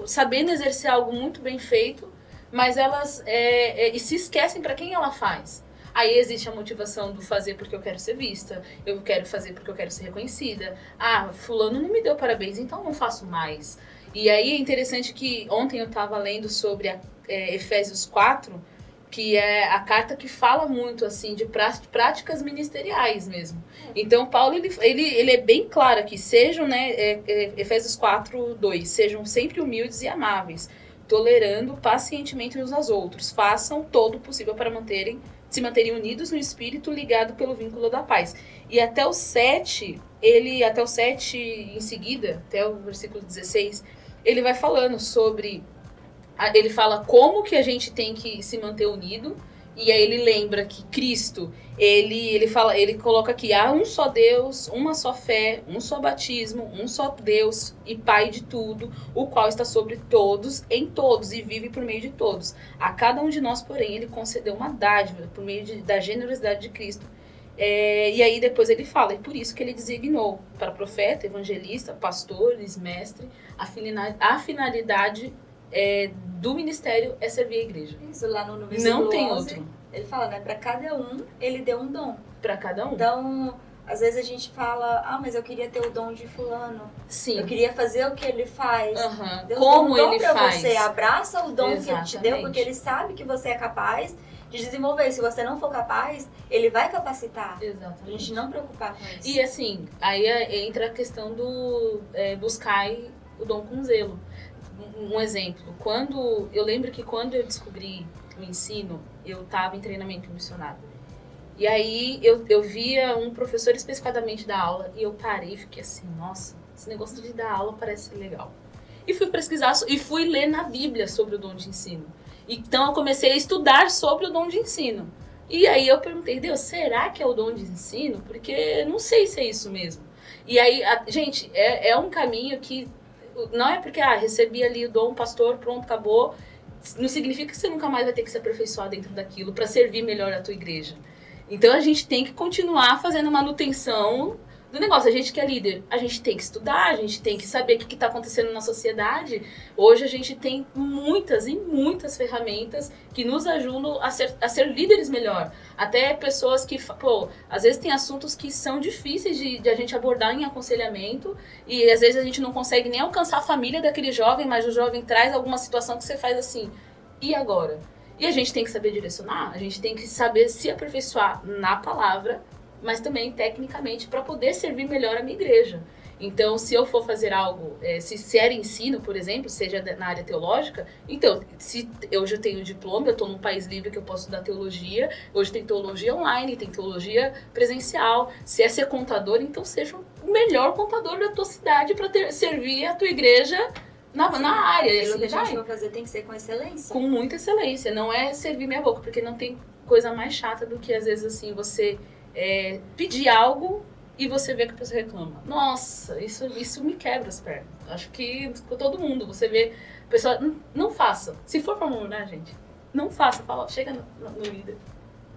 sabendo exercer algo muito bem feito, mas elas e se esquecem para quem ela faz. Aí existe a motivação do fazer porque eu quero ser vista, eu quero fazer porque eu quero ser reconhecida. Ah, fulano não me deu parabéns, então não faço mais. E aí é interessante que ontem eu estava lendo sobre Efésios 4, que é a carta que fala muito assim de práticas ministeriais mesmo. Então Paulo ele é bem claro aqui, sejam, né, Efésios 4:2, sejam sempre humildes e amáveis, tolerando pacientemente uns aos outros, façam todo o possível para se manterem unidos no espírito, ligado pelo vínculo da paz. E até o 7 em seguida, até o versículo 16, ele vai falando sobre... Ele fala como que a gente tem que se manter unido, e aí ele lembra que Cristo, ele coloca aqui, há um só Deus, uma só fé, um só batismo, um só Deus e Pai de tudo, o qual está sobre todos, em todos, e vive por meio de todos. A cada um de nós, porém, ele concedeu uma dádiva por meio da generosidade de Cristo. E aí depois ele fala, é por isso que ele designou para profeta, evangelista, pastores, mestre, a finalidade do ministério é servir a igreja. Isso, lá no versículo Não tem 11, outro. Ele fala, né? Para cada um, ele deu um dom. Para cada um. Então, às vezes a gente fala, mas eu queria ter o dom de fulano. Sim. Eu queria fazer o que ele faz. Uhum. Deus Como deu um dom ele pra faz. você, abraça o dom que ele te deu, Exatamente. porque ele sabe que você é capaz de desenvolver. Se você não for capaz, ele vai capacitar. A Exatamente. gente não preocupar com isso. E assim, aí entra a questão do buscar o dom com zelo. Um exemplo, eu lembro que quando eu descobri o ensino, eu estava em treinamento missionário. E aí eu via um professor especificadamente dar aula e eu parei e fiquei assim, nossa, esse negócio de dar aula parece ser legal. E fui pesquisar e fui ler na Bíblia sobre o dom de ensino. Então eu comecei a estudar sobre o dom de ensino. E aí eu perguntei, Deus, será que é o dom de ensino? Porque não sei se é isso mesmo. E aí, gente, é um caminho que não é porque recebi ali o dom, pastor, pronto, acabou. Não significa que você nunca mais vai ter que se aperfeiçoar dentro daquilo para servir melhor a tua igreja. Então a gente tem que continuar fazendo manutenção do negócio. A gente que é líder, a gente tem que estudar, a gente tem que saber o que está acontecendo na sociedade. Hoje a gente tem muitas e muitas ferramentas que nos ajudam a ser líderes melhor. Até pessoas que, às vezes tem assuntos que são difíceis de a gente abordar em aconselhamento e às vezes a gente não consegue nem alcançar a família daquele jovem, mas o jovem traz alguma situação que você faz assim, e agora? E a gente tem que saber direcionar, a gente tem que saber se aperfeiçoar na palavra, mas também tecnicamente para poder servir melhor a minha igreja. Então, se eu for fazer algo, se era ensino, por exemplo, seja na área teológica, então, se hoje eu tenho diploma, eu estou num país livre que eu posso estudar teologia, hoje tem teologia online, tem teologia presencial, se é ser contador, então seja o melhor contador da tua cidade para servir a tua igreja na área. Aquilo Assim, que a gente vai. vai fazer tem que ser com excelência. Com muita excelência, não é servir minha boca, porque não tem coisa mais chata do que, às vezes, assim, você pedir algo e você vê que a pessoa reclama. Nossa, isso me quebra as pernas. Acho que com todo mundo, você vê, a pessoa, não faça. Se for pra murmurar, gente, não faça. Fala, chega no líder.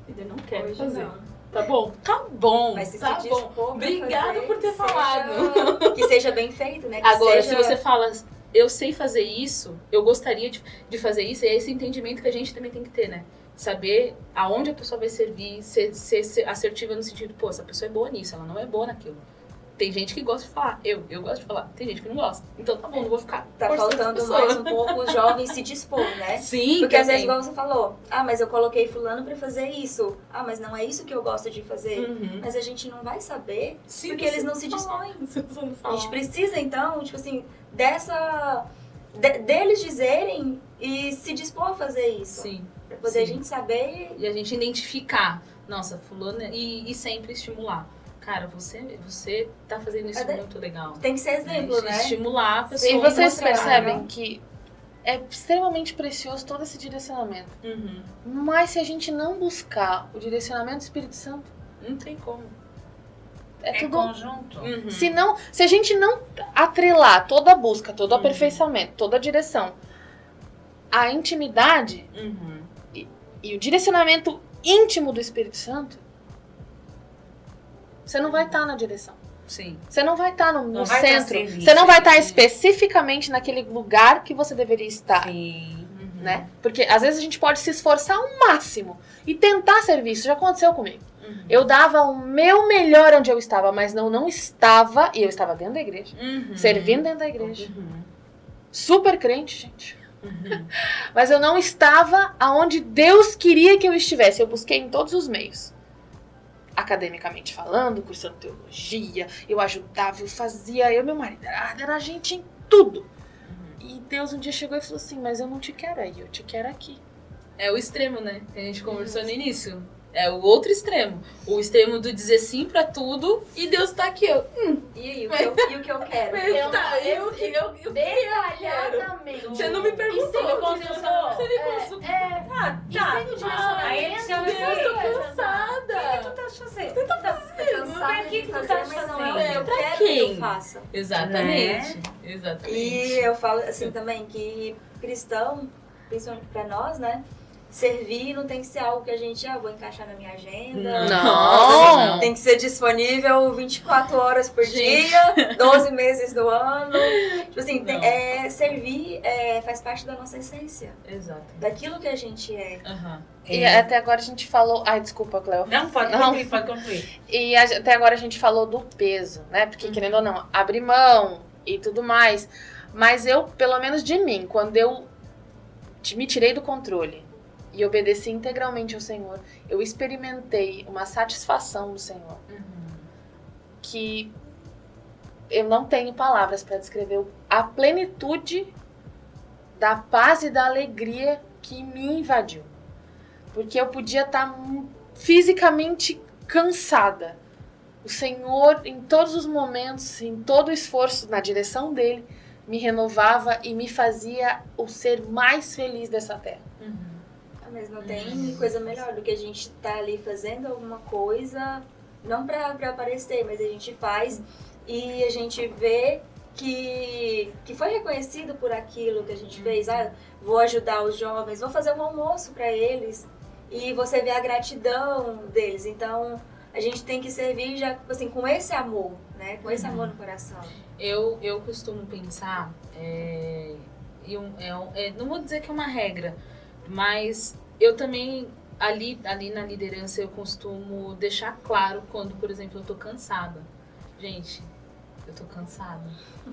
O líder não quer Hoje fazer. não. Tá bom? Tá bom. Mas se tá se bom. dispor pra Obrigada fazer, por ter seja- falado. Que seja bem feito, né? Que Agora, seja... se você fala, eu sei fazer isso, eu gostaria de fazer isso, é esse entendimento que a gente também tem que ter, né? Saber aonde a pessoa vai servir, ser assertiva no sentido, pô, essa pessoa é boa nisso, ela não é boa naquilo. Tem gente que gosta de falar, eu gosto de falar, tem gente que não gosta. Então tá bom, não vou ficar Tá forçando faltando as pessoas. mais um pouco os jovens se dispor, né? Sim, Porque às também. vezes, igual você falou, mas eu coloquei fulano pra fazer isso. Mas não é isso que eu gosto de fazer. Uhum. Mas a gente não vai saber, Sim, porque você eles não se falar. dispõem. Se você não A falar. gente precisa, então, tipo assim, deles dizerem e se dispor a fazer isso. Sim. Pra poder a Sim. gente saber. E a gente identificar, nossa, fulana, e sempre estimular. Cara, você tá fazendo isso Até- muito legal. Tem que ser exemplo, De né? Estimular a pessoa. E vocês mostrar, percebem né? que é extremamente precioso todo esse direcionamento. Uhum. Mas se a gente não buscar o direcionamento do Espírito Santo, Não tem como. é tudo... conjunto. Uhum. Se a gente não atrelar toda a busca, todo o Uhum. aperfeiçoamento, toda a direção, a intimidade Uhum. e o direcionamento íntimo do Espírito Santo, você não vai estar na direção. Sim. Você não vai estar no Não vai centro. estar servindo. Você não vai estar especificamente naquele lugar que você deveria estar. Sim. Uhum. Né? Porque às vezes a gente pode se esforçar ao máximo e tentar servir. Isso já aconteceu comigo. Uhum. Eu dava o meu melhor onde eu estava, mas não estava, e eu estava dentro da igreja. Uhum. Servindo dentro da igreja. Uhum. Super crente, gente. Uhum. Mas eu não estava aonde Deus queria que eu estivesse. Eu busquei em todos os meios. Academicamente falando, cursando teologia, eu ajudava, eu fazia, eu e meu marido, era a gente em tudo. E Deus um dia chegou e falou assim, mas eu não te quero aí, eu te quero aqui. É o extremo, né? Que a gente conversou no início. É o outro extremo. O extremo do dizer sim pra tudo e Deus tá aqui, ó. E o que eu quero? Detalhadamente. Você não me perguntou. Você me consultou. Você me consultou. Aí ele chama Deus, tô assim, cansada. o que tu tá fazendo? Tá cansada O que de tu fazer, tá mas não fazendo? é o que eu Pra quero quem? que eu faça. Exatamente. Exatamente. E eu falo assim também que cristão, principalmente pra nós, né? Servir não tem que ser algo que a gente, vou encaixar na minha agenda. Não. Tem que ser disponível 24 horas por Gente. dia, 12 meses do ano. Tipo assim, Não. servir faz parte da nossa essência. Exato. Daquilo que a gente é. Aham. E até agora a gente falou... Ai, desculpa, Cleo. Não, pode Não. concluir, pode concluir. E até agora a gente falou do peso, né? Porque, querendo ou não, abrir mão e tudo mais. Mas eu, pelo menos de mim, quando eu me tirei do controle e obedeci integralmente ao Senhor, eu experimentei uma satisfação do Senhor que eu não tenho palavras para descrever a plenitude da paz e da alegria que me invadiu. Porque eu podia estar fisicamente cansada. O Senhor, em todos os momentos, em todo o esforço na direção dele, me renovava e me fazia o ser mais feliz dessa terra. Mas não tem coisa melhor do que a gente tá ali fazendo alguma coisa, não pra aparecer, mas a gente faz e a gente vê que foi reconhecido por aquilo que a gente fez. Vou ajudar os jovens, vou fazer um almoço pra eles e você vê a gratidão deles. Então, a gente tem que servir já, assim, com esse amor, né? Com esse amor no coração. Eu costumo pensar, não vou dizer que é uma regra, mas eu também, ali na liderança, eu costumo deixar claro quando, por exemplo, eu tô cansada. Gente, eu tô cansada.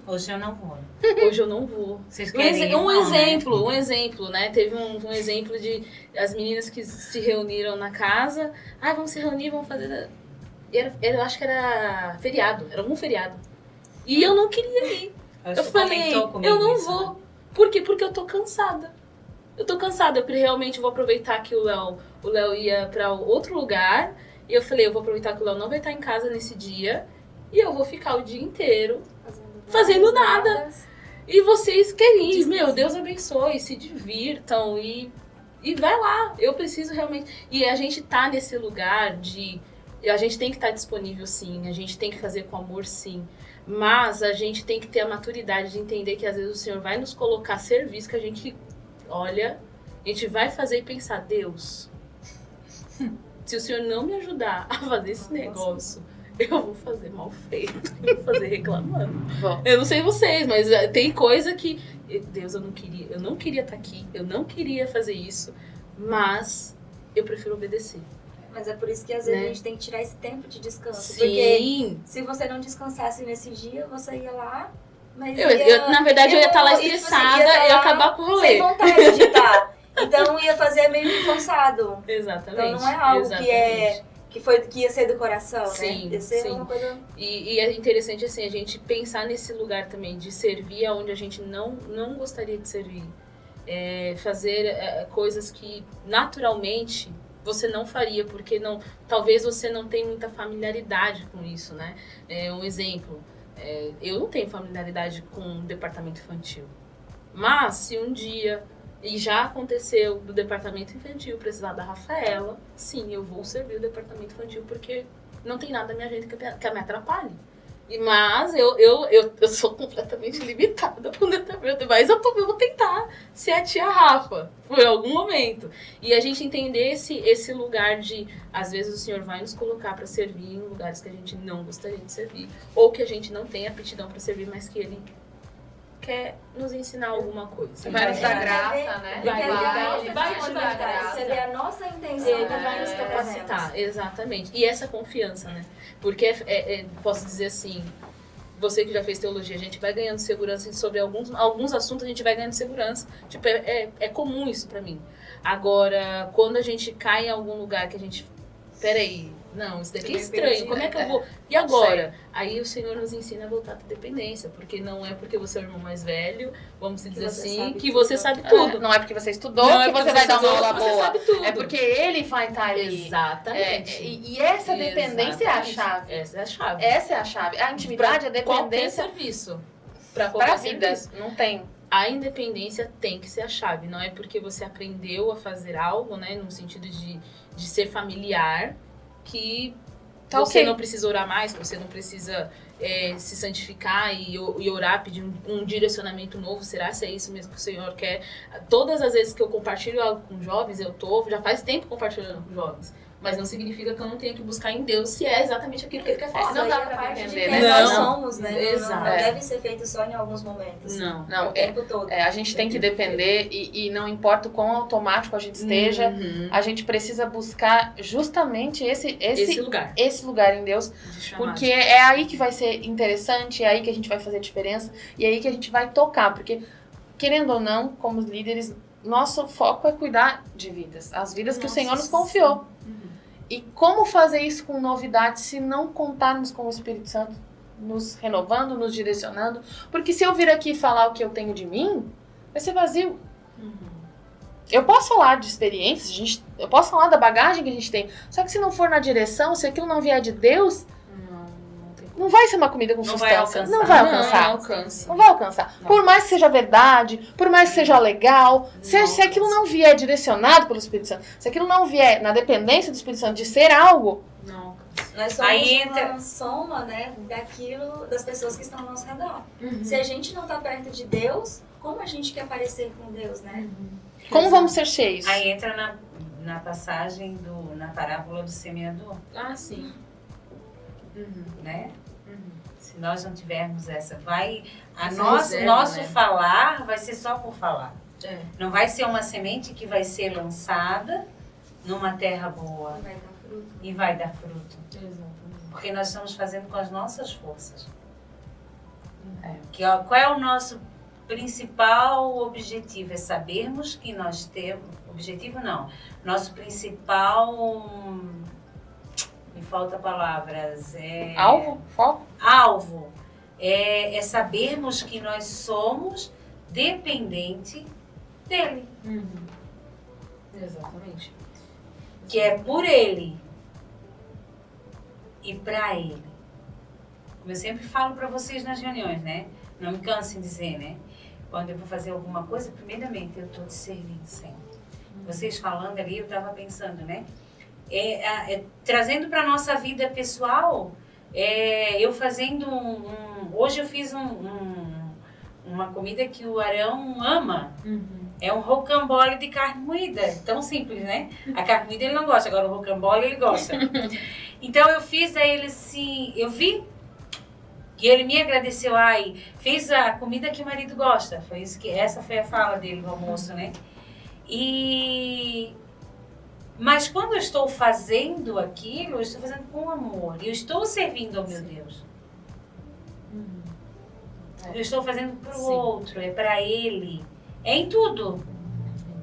Hoje eu não vou. Hoje eu não vou. Vocês querem ir, Um não, exemplo, né? Teve um exemplo de as meninas que se reuniram na casa. Ah, vamos se reunir, vamos fazer... eu acho que era feriado, era algum feriado. E eu não queria ir. Eu falei, eu não vou. Por quê? Porque eu tô cansada. Eu realmente vou aproveitar que o Léo ia pra outro lugar. E eu falei, eu vou aproveitar que o Léo não vai estar em casa nesse dia. E eu vou ficar o dia inteiro fazendo nada. E vocês querem ir. Meu, Deus abençoe, se divirtam e vai lá. Eu preciso realmente... E a gente tá nesse lugar de... A gente tem que estar disponível, sim. A gente tem que fazer com amor, sim. Mas a gente tem que ter a maturidade de entender que às vezes o Senhor vai nos colocar serviço que a gente olha, a gente vai fazer e pensar, Deus, se o Senhor não me ajudar a fazer esse negócio, eu vou fazer mal feito, eu vou fazer reclamando. Bom. Eu não sei vocês, mas tem coisa que, Deus, eu não queria estar aqui, eu não queria fazer isso, mas eu prefiro obedecer. Mas é por isso que às vezes Né? a gente tem que tirar esse tempo de descanso. Sim. Porque se você não descansasse nesse dia, você ia lá, mas Na verdade, eu ia estar lá tipo assim, estressada ia tá e ia lá acabar com o rolê. sem vontade de estar. Então ia fazer meio que forçado. Exatamente. Então não é algo exatamente. que ia ser do coração, Sim, né? Ia ser sim. uma coisa... E é interessante assim, a gente pensar nesse lugar também, de servir aonde a gente não gostaria de servir. Fazer coisas que naturalmente você não faria, porque talvez você não tenha muita familiaridade com isso, né? Um exemplo, eu não tenho familiaridade com o departamento infantil. Mas se um dia, e já aconteceu do departamento infantil precisar da Rafaela, sim, eu vou servir o departamento infantil, porque não tem nada na minha agenda que me atrapalhe. Mas eu sou completamente limitada com o departamento, mas eu vou tentar ser a tia Rafa por algum momento. E a gente entender esse lugar de, às vezes o Senhor vai nos colocar para servir em lugares que a gente não gostaria de servir, ou que a gente não tem aptidão para servir, mas que Ele quer nos ensinar alguma coisa. Vai nos dar Vai graça, ver- né? Ele vai te dar graça. Você vê a nossa intenção. Ele né? vai nos capacitar, exatamente. E essa confiança, né? Porque, posso dizer assim, você que já fez teologia, a gente vai ganhando segurança sobre alguns assuntos, a gente vai ganhando segurança. Tipo, é comum isso pra mim. Agora, quando a gente cai em algum lugar que a gente... Peraí, não, isso daqui é estranho, como é que eu vou... E agora? Aí o Senhor nos ensina a voltar da dependência, porque não é porque você é o irmão mais velho, vamos dizer assim, que você sabe tudo. Não é porque você estudou Não é que porque você vai dar uma estudou aula que você boa. sabe tudo. É porque ele vai estar ali. Exatamente. E essa dependência é a Exatamente. chave. Essa é a chave. Essa é a chave. A intimidade, a Qualquer dependência serviço. Pra pra qualquer vida. serviço. Não tem. A independência tem que ser a chave. Não é porque você aprendeu a fazer algo, né, no sentido de ser familiar, que Tá você ok. não precisa orar mais, que você não precisa se santificar e orar, pedir um direcionamento novo. Será se é isso mesmo que o Senhor quer? Todas as vezes que eu compartilho algo com jovens, já faz tempo compartilhando com jovens. Mas não significa que eu não tenha que buscar em Deus se é exatamente aquilo que Ele quer falar. Não dá Aí pra a parte entender, de quem né? nós Não. somos, né? Exato. Não deve ser feito só em alguns momentos. Não. Não, O tempo todo. a gente tem que depender e não importa o quão automático a gente esteja, Uhum. a gente precisa buscar justamente Esse lugar esse lugar em Deus, de chamar. porque é aí que vai ser interessante, é aí que a gente vai fazer diferença e é aí que a gente vai tocar, porque querendo ou não, como líderes, nosso foco é cuidar de vidas, as vidas que o Nossa, Senhor nos confiou. Uhum. E como fazer isso com novidade se não contarmos com o Espírito Santo nos renovando, nos direcionando? Porque se eu vir aqui falar o que eu tenho de mim, vai ser vazio. Uhum. Eu posso falar de experiências, eu posso falar da bagagem que a gente tem, só que se não for na direção, se aquilo não vier de Deus, Não tem como. não vai ser uma comida com Não vai substância. alcançar. Não vai Não alcançar. alcança. Não vai alcançar. Não. Por mais que seja verdade, por mais que seja legal, se aquilo não vier direcionado pelo Espírito Santo, se aquilo não vier na dependência do Espírito Santo de ser algo, Não alcança. Nós somos Aí entra- uma soma, né, das pessoas que estão ao nosso redor. Uhum. Se a gente não está perto de Deus, como a gente quer parecer com Deus, né? como vamos ser cheios? Aí entra na passagem na parábola do semeador. Ah, sim. né? Uhum. Se nós não tivermos Essa nosso reserva, né? falar vai ser só por falar. É. Não vai ser uma semente que vai ser lançada numa terra boa Vai dar fruto. e vai dar fruto. Exatamente. Porque nós estamos fazendo com as nossas forças. É. Qual é o nosso principal objetivo? É sabermos que nós temos... Objetivo não. Nosso principal... Me falta palavras. Alvo? Foco? Alvo. É sabermos que nós somos dependente dele. Exatamente. Que é por ele e para ele. Como eu sempre falo para vocês nas reuniões, né? Não me canso em dizer, né? Quando eu vou fazer alguma coisa, primeiramente eu estou te servindo sempre. Vocês falando ali, eu estava pensando, né? Trazendo para nossa vida pessoal, eu fazendo hoje eu fiz uma comida que o Arão ama. É um rocambole de carne moída. Tão simples, né? A carne moída ele não gosta, agora o rocambole ele gosta. Então eu fiz a ele assim, eu vi, e ele me agradeceu, fez a comida que o marido gosta. Essa foi a fala dele no almoço, né? Mas quando eu estou fazendo aquilo, eu estou fazendo com amor. E eu estou servindo ao meu Deus. Eu estou fazendo para o outro, é para ele. É em tudo.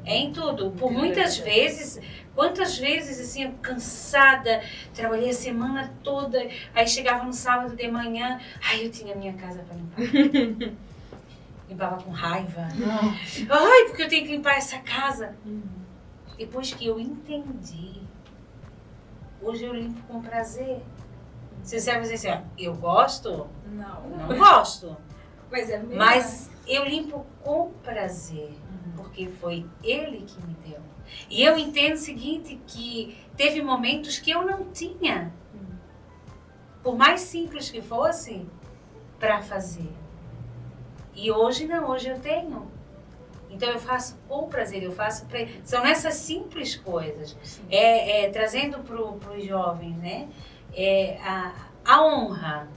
É em tudo. Por muitas vezes, quantas vezes assim, eu cansada, trabalhei a semana toda, aí chegava no sábado de manhã, eu tinha minha casa para limpar. Limpava com raiva. Porque eu tenho que limpar essa casa. Depois que eu entendi, hoje eu limpo com prazer. Você sabe dizer assim, eu gosto? Não gosto. Mas é mesmo. Mas eu limpo com prazer, porque foi ele que me deu. E eu entendo o seguinte, que teve momentos que eu não tinha, por mais simples que fosse, para fazer. E hoje não, hoje eu tenho. Então eu faço com prazer, são essas simples coisas. Trazendo para os jovens, né? A honra.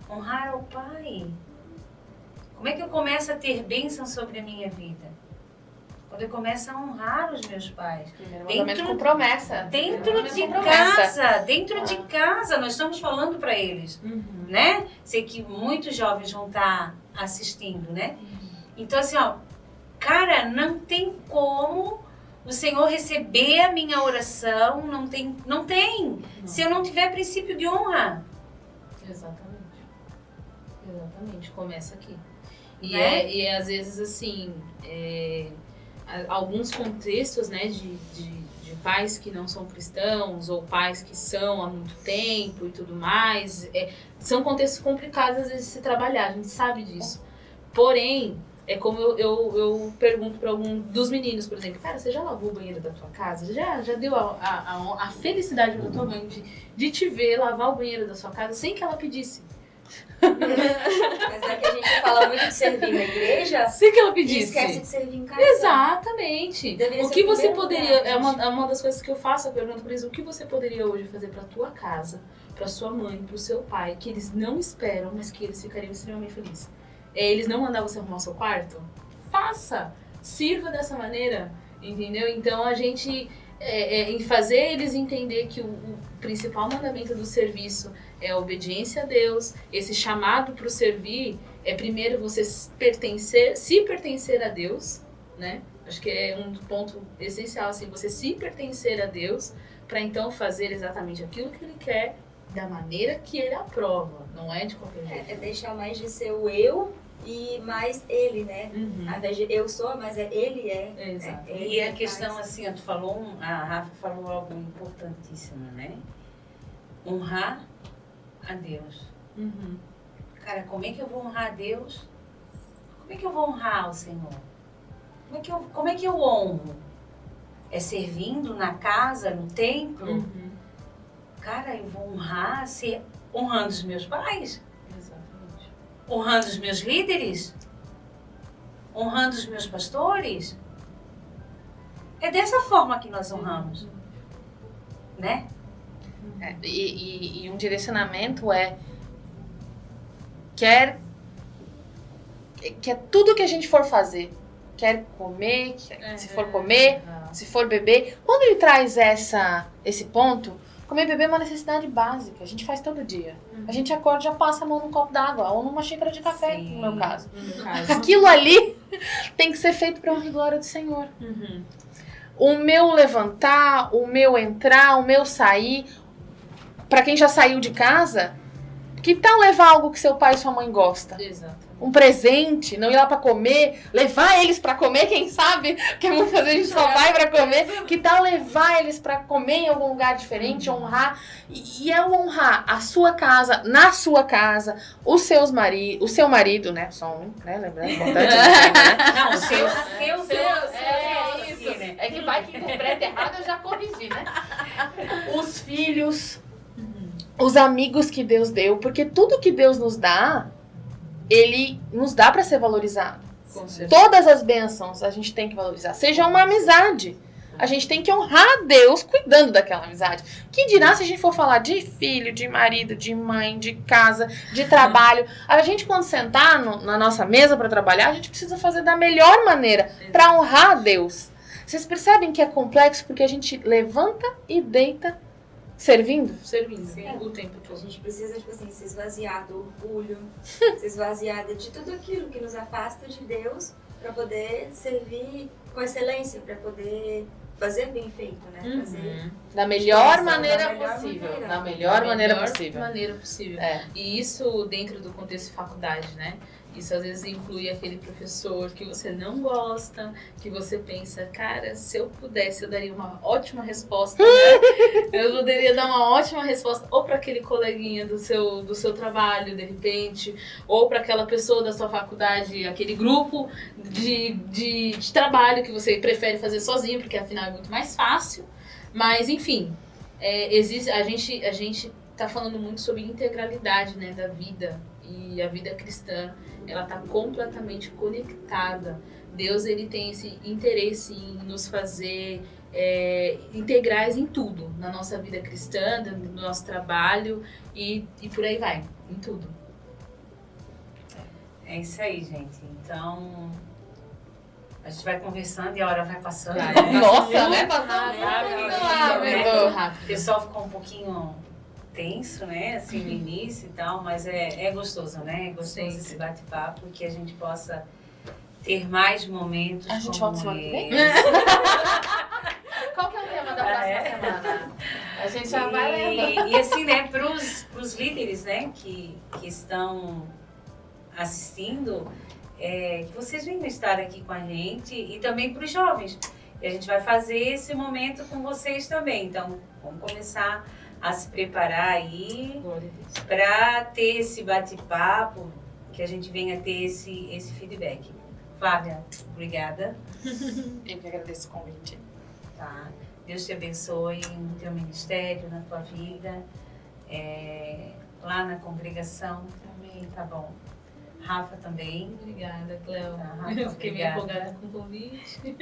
Honrar ao Pai. Como é que eu começo a ter bênção sobre a minha vida? Quando eu começo a honrar os meus pais. Primeiro mandamento com promessa. Dentro de casa, nós estamos falando para eles, né? Sei que muitos jovens vão estar assistindo, né? Então assim, cara, não tem como o Senhor receber a minha oração, não tem. Se eu não tiver princípio de honra. Exatamente, começa aqui. E, Né? e às vezes, assim, alguns contextos, né, de pais que não são cristãos, ou pais que são há muito tempo e tudo mais, são contextos complicados às vezes de se trabalhar, a gente sabe disso. Porém, é como eu pergunto para algum dos meninos, por exemplo, cara, você já lavou o banheiro da tua casa? Já deu a felicidade da tua mãe de te ver lavar o banheiro da sua casa sem que ela pedisse? Mas é que a gente fala muito de servir na igreja Sem que ela e pedisse. esquece de servir em casa. Exatamente. Deveria O ser que o você primeiro poderia, lugar, é uma das coisas que eu faço, eu pergunto para eles, o que você poderia hoje fazer para tua casa, para sua mãe, para o seu pai, que eles não esperam, mas que eles ficariam extremamente felizes? Eles não mandar você arrumar o seu quarto? Faça! Sirva dessa maneira, entendeu? Então a gente, em fazer eles entender que o principal mandamento do serviço é a obediência a Deus, esse chamado para o servir é primeiro você se pertencer a Deus, né? Acho que é um ponto essencial, assim, você se pertencer a Deus para então fazer exatamente aquilo que Ele quer, da maneira que Ele aprova, não é de qualquer jeito. É deixar mais de ser o eu e mais ele, né? Ao invés de eu sou, mas ele é. Exato. E a questão assim, a Rafa falou algo importantíssimo, né? Honrar a Deus. Cara, como é que eu vou honrar a Deus? Como é que eu vou honrar o Senhor? Como é que eu honro? É servindo na casa, no templo? Cara, eu vou honrar, honrando os meus pais? Exatamente. Honrando os meus líderes? Honrando os meus pastores? É dessa forma que nós honramos, né? E um direcionamento quer tudo que a gente for fazer. Quer comer, se for comer, se for beber. Quando ele traz esse ponto, comer e beber é uma necessidade básica. A gente faz todo dia. A gente acorda e já passa a mão num copo d'água ou numa xícara de café, no meu caso. Aquilo ali tem que ser feito para honra e glória do Senhor. O meu levantar, o meu entrar, o meu sair. Para quem já saiu de casa, que tal levar algo que seu pai e sua mãe gostam? Exato. Um presente, não ir lá pra comer, levar eles pra comer, quem sabe? Porque muitas vezes a gente só vai pra comer. Que tal levar eles pra comer em algum lugar diferente, honrar? E é honrar a sua casa, na sua casa, o seu marido, né? Só um, né? Lembrando, é importante. Né? Não, o seu. É isso. É que vai que interpreta errado, eu já corrigi, né? Os filhos, os amigos que Deus deu, porque tudo que Deus nos dá, Ele nos dá para ser valorizado. Todas as bênçãos a gente tem que valorizar. Seja uma amizade. A gente tem que honrar a Deus cuidando daquela amizade. Que dirá se a gente for falar de filho, de marido, de mãe, de casa, de trabalho. A gente, quando sentar na nossa mesa para trabalhar, a gente precisa fazer da melhor maneira para honrar a Deus. Vocês percebem que é complexo porque a gente levanta e deita servindo? Servindo o tempo A todo. gente precisa, tipo assim, se esvaziar do orgulho, se esvaziar de tudo aquilo que nos afasta de Deus para poder servir com excelência, para poder fazer bem feito, né? Fazer Da melhor Da maneira melhor possível. maneira. Da melhor maneira possível. maneira possível. É. E isso dentro do contexto de faculdade, né? Isso às vezes inclui aquele professor que você não gosta, que você pensa, cara, se eu pudesse, eu daria uma ótima resposta, né? Eu poderia dar uma ótima resposta ou para aquele coleguinha do seu trabalho, de repente, ou para aquela pessoa da sua faculdade, aquele grupo de trabalho que você prefere fazer sozinho, porque afinal é muito mais fácil. Mas, enfim, existe, a gente tá falando muito sobre integralidade, né, da vida. E a vida cristã, ela tá completamente conectada. Deus, ele tem esse interesse em nos fazer integrais em tudo. Na nossa vida cristã, no nosso trabalho e por aí vai, em tudo. É isso aí, gente. Então, a gente vai conversando e a hora vai passando. Nossa, né? Passou rápido. rápido. O pessoal ficou um pouquinho tenso, né? Assim, no início e tal, mas é gostoso, né? É gostoso Sim. esse bate-papo, que a gente possa ter mais momentos A gente como volta semana que vem? esse. Qual que é o tema da próxima semana? A gente já vai lendo. E assim, né, pros líderes, né, que estão assistindo, que vocês venham estar aqui com a gente e também para os jovens. E a gente vai fazer esse momento com vocês também. Então, vamos começar a se preparar aí Glória a Deus. para ter esse bate-papo, que a gente venha ter esse feedback. Flávia, obrigada. Eu que agradeço o convite. Tá? Deus te abençoe no teu ministério, na tua vida, lá na congregação. Amém. Tá bom. Rafa também. Obrigada, Cleo. Tá, Rafa, Eu fiquei meio obrigada. empolgada com o convite.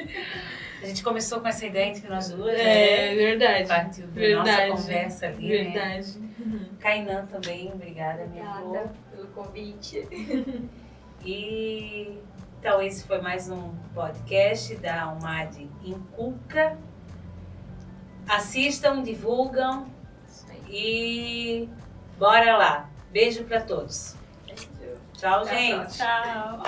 A gente começou com essa ideia entre nós duas, Verdade. Partiu da Verdade. nossa conversa ali, né? Verdade. Kainan também, obrigada, minha flor. Obrigada pelo convite. E então esse foi mais um podcast da Almad Inculca. Assistam, divulgam e bora lá. Beijo para todos. Tchau, gente. Tchau.